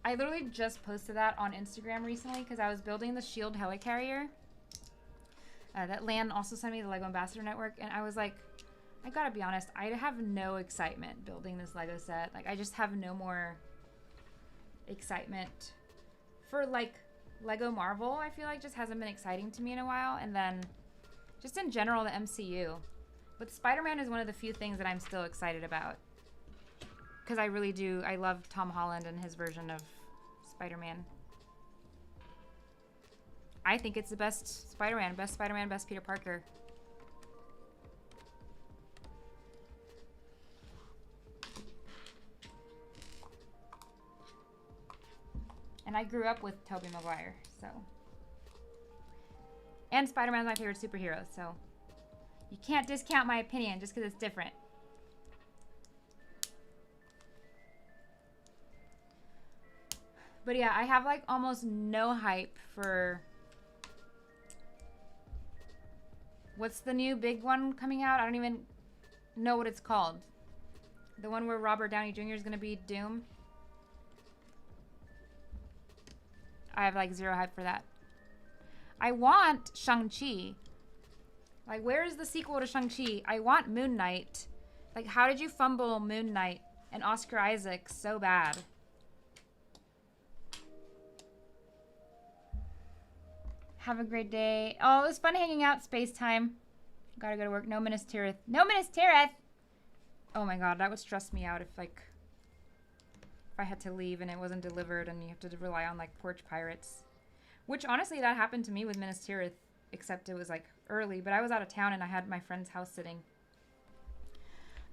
literally just posted that on Instagram recently because I was building the SHIELD helicarrier. That Lan also sent me the Lego Ambassador Network, and I was like, I gotta be honest, I have no excitement building this Lego set. Like, I just have no more excitement for like Lego Marvel. I feel like just hasn't been exciting to me in a while, and then just in general the MCU. But Spider-Man is one of the few things that I'm still excited about because I really do. I love Tom Holland and his version of Spider-Man. I think it's the best Spider-Man, best Peter Parker. And I grew up with Tobey Maguire, so. And Spider-Man's my favorite superhero, so. You can't discount my opinion just because it's different. But yeah, I have like almost no hype for... What's the new big one coming out? I don't even know what it's called. The one where Robert Downey Jr. is going to be Doom. I have like zero hype for that. I want Shang-Chi. Like, where is the sequel to Shang-Chi? I want Moon Knight. Like, how did you fumble Moon Knight and Oscar Isaac so bad? Have a great day. Oh, it was fun hanging out. Space time. Gotta go to work. No Minas Tirith. No Minas Tirith! Oh my God, that would stress me out if like... If I had to leave and it wasn't delivered and you have to rely on like porch pirates. Which honestly, that happened to me with Minas Tirith, except it was like early, but I was out of town and I had my friend's house sitting.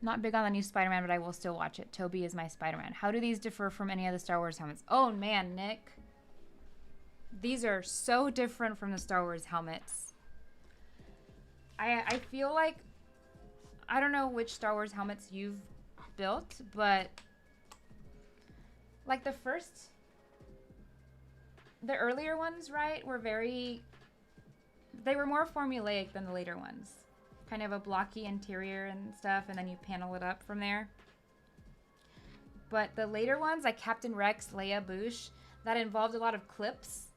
Not big on the new Spider-Man, but I will still watch it. Toby is my Spider-Man. How do these differ from any of the Star Wars helmets? Oh man, Nick. These are so different from the Star Wars helmets. I feel like, I don't know which Star Wars helmets you've built, but like the earlier ones, right, were they were more formulaic than the later ones. Kind of a blocky interior and stuff, and then you panel it up from there. But the later ones, like Captain Rex, Leia, Boushh, that involved a lot of clips.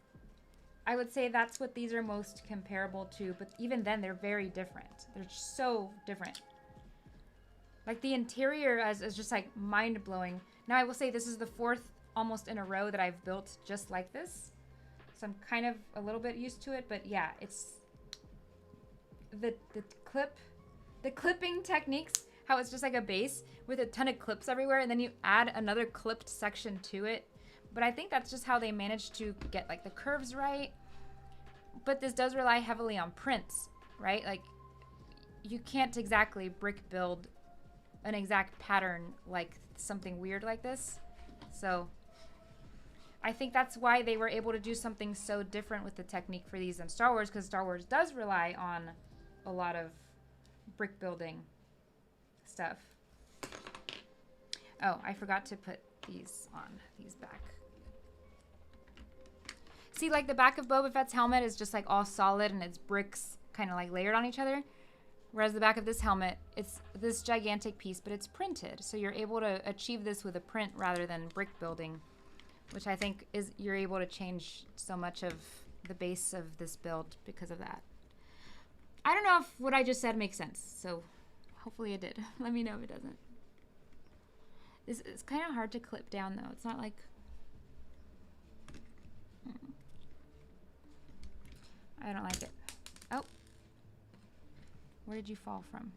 I would say that's what these are most comparable to, but even then, they're very different. They're so different. Like, the interior is just, like, mind-blowing. Now, I will say this is the fourth almost in a row that I've built just like this. So I'm kind of a little bit used to it, but yeah, it's... The clipping techniques, how it's just like a base with a ton of clips everywhere, and then you add another clipped section to it. But I think that's just how they managed to get like the curves right. But this does rely heavily on prints, right? Like you can't exactly brick build an exact pattern like something weird like this. So I think that's why they were able to do something so different with the technique for these in Star Wars, because Star Wars does rely on a lot of brick building stuff. Oh, I forgot to put these on, these back. See, like the back of Boba Fett's helmet is just like all solid and it's bricks kind of like layered on each other. Whereas the back of this helmet, it's this gigantic piece, but it's printed. So you're able to achieve this with a print rather than brick building, which I think is you're able to change so much of the base of this build because of that. I don't know if what I just said makes sense. So hopefully it did. Let me know if it doesn't. It's kind of hard to clip down though. It's not like... I don't like it. Oh. Where did you fall from?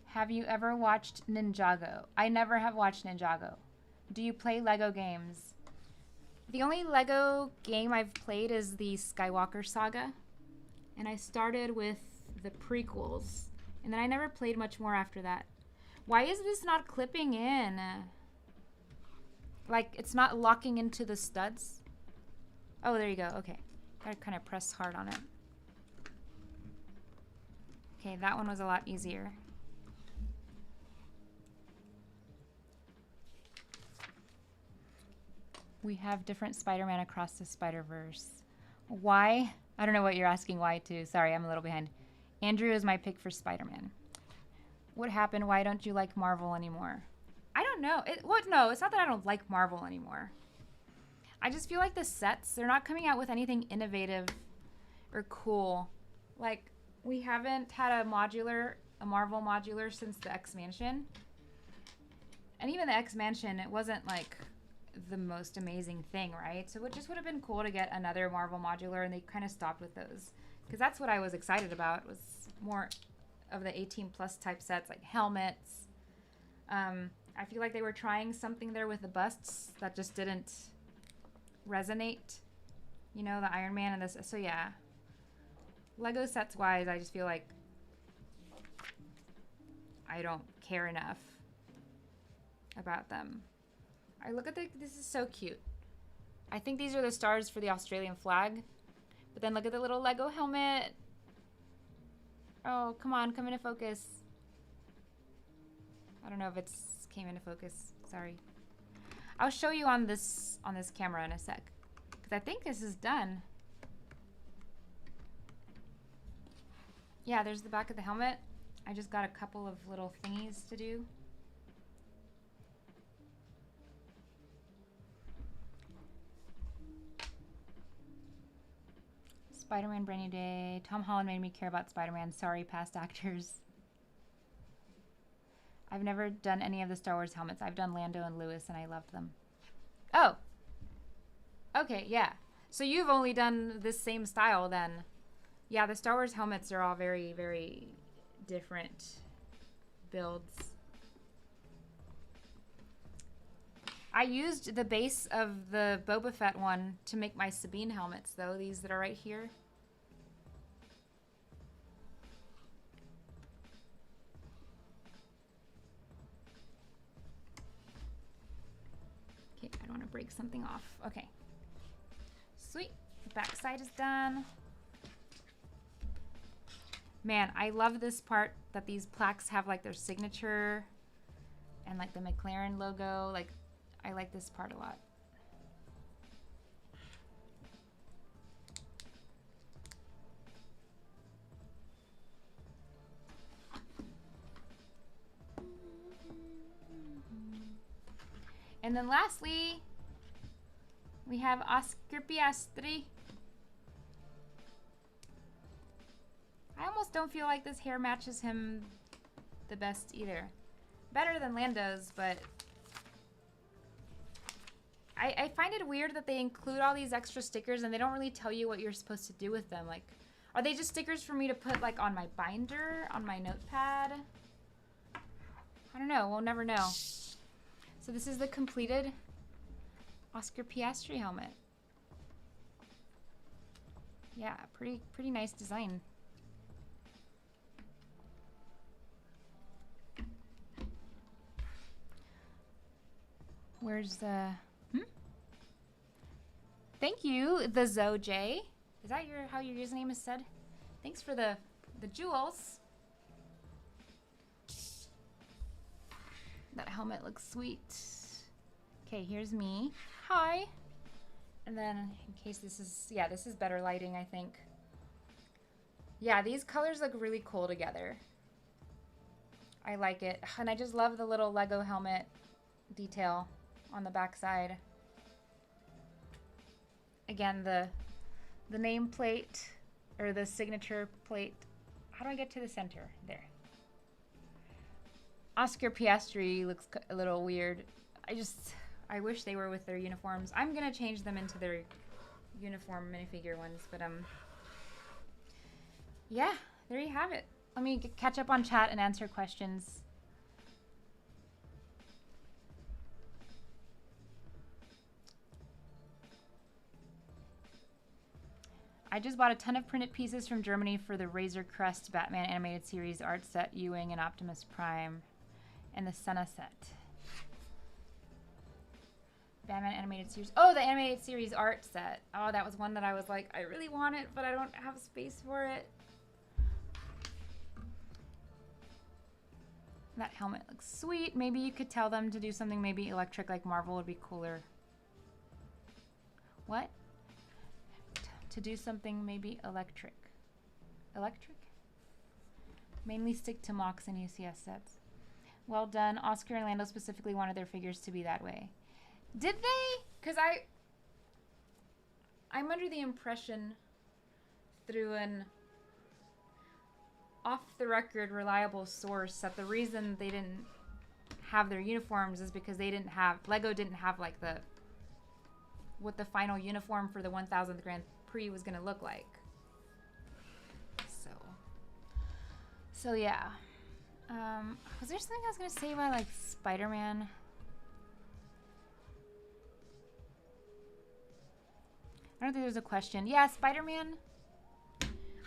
Have you ever watched Ninjago? I never have watched Ninjago. Do you play Lego games? The only Lego game I've played is the Skywalker Saga. And I started with the prequels. And then I never played much more after that. Why is this not clipping in? Like, it's not locking into the studs? Oh, there you go. Okay. Gotta kind of press hard on it. Okay, that one was a lot easier. We have different Spider-Man across the Spider-Verse. Why? I don't know what you're asking why to. Sorry, I'm a little behind. Andrew is my pick for Spider-Man. What happened? Why don't you like Marvel anymore? I don't know. No, it's not that I don't like Marvel anymore. I just feel like the sets, they're not coming out with anything innovative or cool. Like, we haven't had a Marvel modular since the X-Mansion. And even the X-Mansion, it wasn't like the most amazing thing, right? So it just would have been cool to get another Marvel modular, and they kind of stopped with those. Because that's what I was excited about, was more of the 18 plus type sets, like helmets. I feel like they were trying something there with the busts that just didn't resonate. You know, the Iron Man and this. So yeah, Lego sets wise, I just feel like I don't care enough about them. I look at this is so cute. I think these are the stars for the Australian flag. But then look at the little Lego helmet. Oh, come on, come into focus. I don't know if it's came into focus. Sorry. I'll show you on this camera in a sec, because I think this is done. Yeah, there's the back of the helmet. I just got a couple of little thingies to do. Spider-Man Brand New Day. Tom Holland made me care about Spider-Man. Sorry, past actors. I've never done any of the Star Wars helmets. I've done Lando and Lewis, and I loved them. Oh. Okay, yeah. So you've only done this same style then. Yeah, the Star Wars helmets are all very, very different builds. I used the base of the Boba Fett one to make my Sabine helmets, though. These that are right here. Okay, I don't want to break something off. Okay. Sweet. The back side is done. Man, I love this part that these plaques have like their signature and like the McLaren logo. Like, I like this part a lot. And then lastly, we have Oscar Piastri. I almost don't feel like this hair matches him the best either. Better than Lando's, but I find it weird that they include all these extra stickers and they don't really tell you what you're supposed to do with them. Like, are they just stickers for me to put like on my binder, on my notepad? I don't know. We'll never know. So this is the completed Oscar Piastri helmet. Yeah, pretty nice design. Where's the... Thank you, the Zoj. Is that how your username is said? Thanks for the jewels. That helmet looks sweet. Okay, here's me. Hi. And then in case this is, yeah, this is better lighting, I think. Yeah, these colors look really cool together. I like it. And I just love the little Lego helmet detail on the back side. Again, the name plate or the signature plate. How do I get to the center? There. Oscar Piastri looks a little weird. I wish they were with their uniforms. I'm gonna change them into their uniform minifigure ones, but yeah, there you have it. Let me catch up on chat and answer questions. I just bought a ton of printed pieces from Germany for the Razor Crest Batman Animated Series art set, Ewing and Optimus Prime, and the Senna set. Batman Animated Series. Oh, the Animated Series art set. Oh, that was one that I was like, I really want it, but I don't have space for it. That helmet looks sweet. Maybe you could tell them to do something maybe electric, like Marvel would be cooler. What? To do something maybe electric. Electric? Mainly stick to MOX and UCS sets. Well done. Oscar and Lando specifically wanted their figures to be that way. Did they? Because I'm under the impression through an off-the-record reliable source that the reason they didn't have their uniforms is because they didn't have, Lego didn't have like what the final uniform for the 1000th Grand Prix was going to look like. So yeah. Was there something I was going to say about like Spider-Man? I don't think there's a question. Yeah, Spider-Man.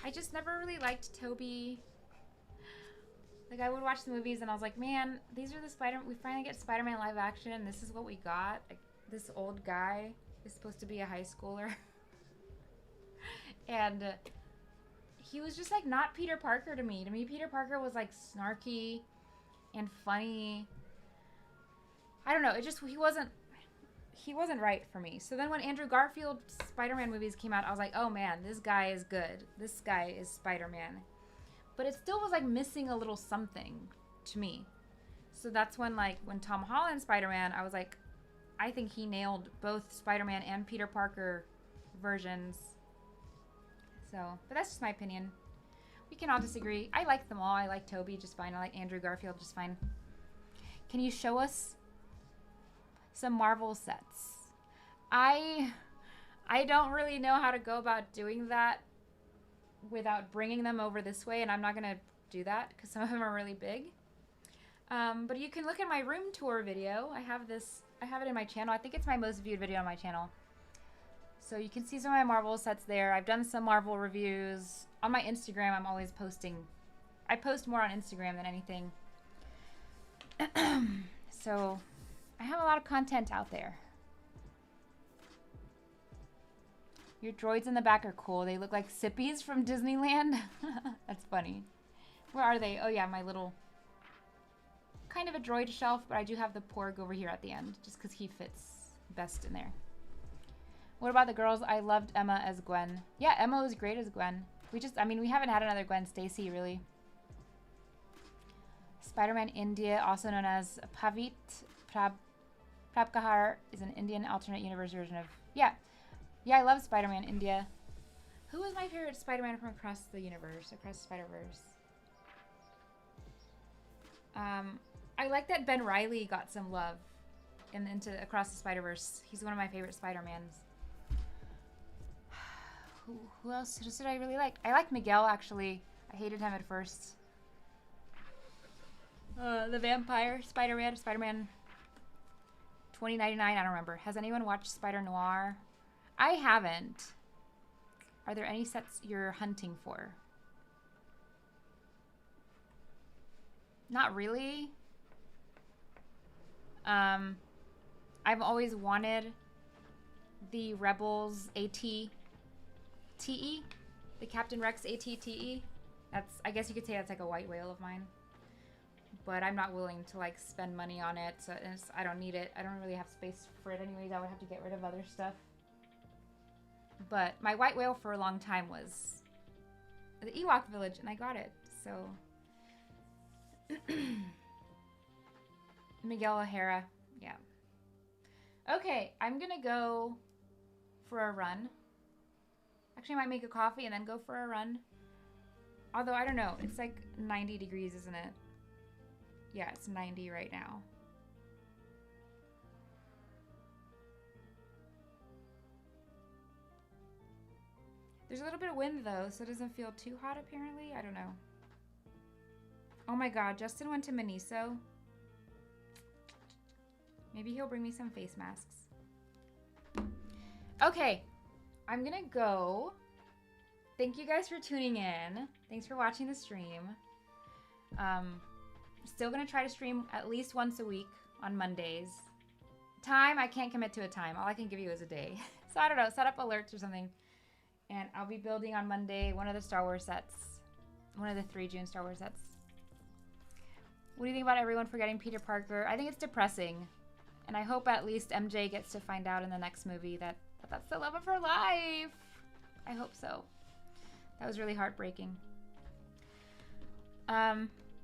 I just never really liked Tobey. Like, I would watch the movies and I was like, man, these are the we finally get Spider-Man live action and this is what we got. Like, this old guy is supposed to be a high schooler. And he was just like not Peter Parker to me. To me, Peter Parker was like snarky and funny. I don't know. He wasn't right for me. So then when Andrew Garfield Spider-Man movies came out, I was like, oh man, this guy is good. This guy is Spider-Man. But it still was like missing a little something to me. So that's when Tom Holland Spider-Man, I was like, I think he nailed both Spider-Man and Peter Parker versions. So, but that's just my opinion. We can all disagree. I like them all. I like Tobey just fine. I like Andrew Garfield just fine. Can you show us some Marvel sets? I don't really know how to go about doing that without bringing them over this way, and I'm not going to do that because some of them are really big. But you can look at my room tour video. I have it in my channel. I think it's my most viewed video on my channel. So you can see some of my Marvel sets there. I've done some Marvel reviews. On my Instagram, I'm always posting. I post more on Instagram than anything. So I have a lot of content out there. Your droids in the back are cool. They look like Sippies from Disneyland. That's funny. Where are they? Oh yeah, my little kind of a droid shelf, but I do have the Porg over here at the end just because he fits best in there. What about the girls? I loved Emma as Gwen. Yeah, Emma was great as Gwen. We haven't had another Gwen Stacy, really. Spider-Man India, also known as Pavit Prabhakar, is an Indian alternate universe version of... Yeah, I love Spider-Man India. Who was my favorite Spider-Man from across the universe, across the Spider-Verse? I like that Ben Reilly got some love into Across the Spider-Verse. He's one of my favorite Spider-Mans. Who else did I really like? I liked Miguel, actually. I hated him at first. The Vampire, Spider-Man 2099, I don't remember. Has anyone watched Spider Noir? I haven't. Are there any sets you're hunting for? Not really. I've always wanted the Rebels AT-TE, the Captain Rex AT-TE. That's, I guess you could say that's like a white whale of mine. But I'm not willing to like spend money on it, so I don't need it. I don't really have space for it anyways. I would have to get rid of other stuff. But my white whale for a long time was the Ewok village, and I got it. So Miguel O'Hara, yeah. Okay, I'm gonna go for a run. Actually, I might make a coffee and then go for a run. Although, I don't know. It's like 90 degrees, isn't it? Yeah, it's 90 right now. There's a little bit of wind, though, so it doesn't feel too hot, apparently. I don't know. Oh my god, Justin went to Miniso. Maybe he'll bring me some face masks. Okay, I'm gonna go. Thank you guys for tuning in. Thanks for watching the stream. Still gonna try to stream at least once a week on Mondays. Time, I can't commit to a time. All I can give you is a day. So I don't know, set up alerts or something. And I'll be building on Monday one of the Star Wars sets. One of the 3 June Star Wars sets. What do you think about everyone forgetting Peter Parker? I think it's depressing. And I hope at least MJ gets to find out in the next movie that that's the love of her life. I hope so. That was really heartbreaking.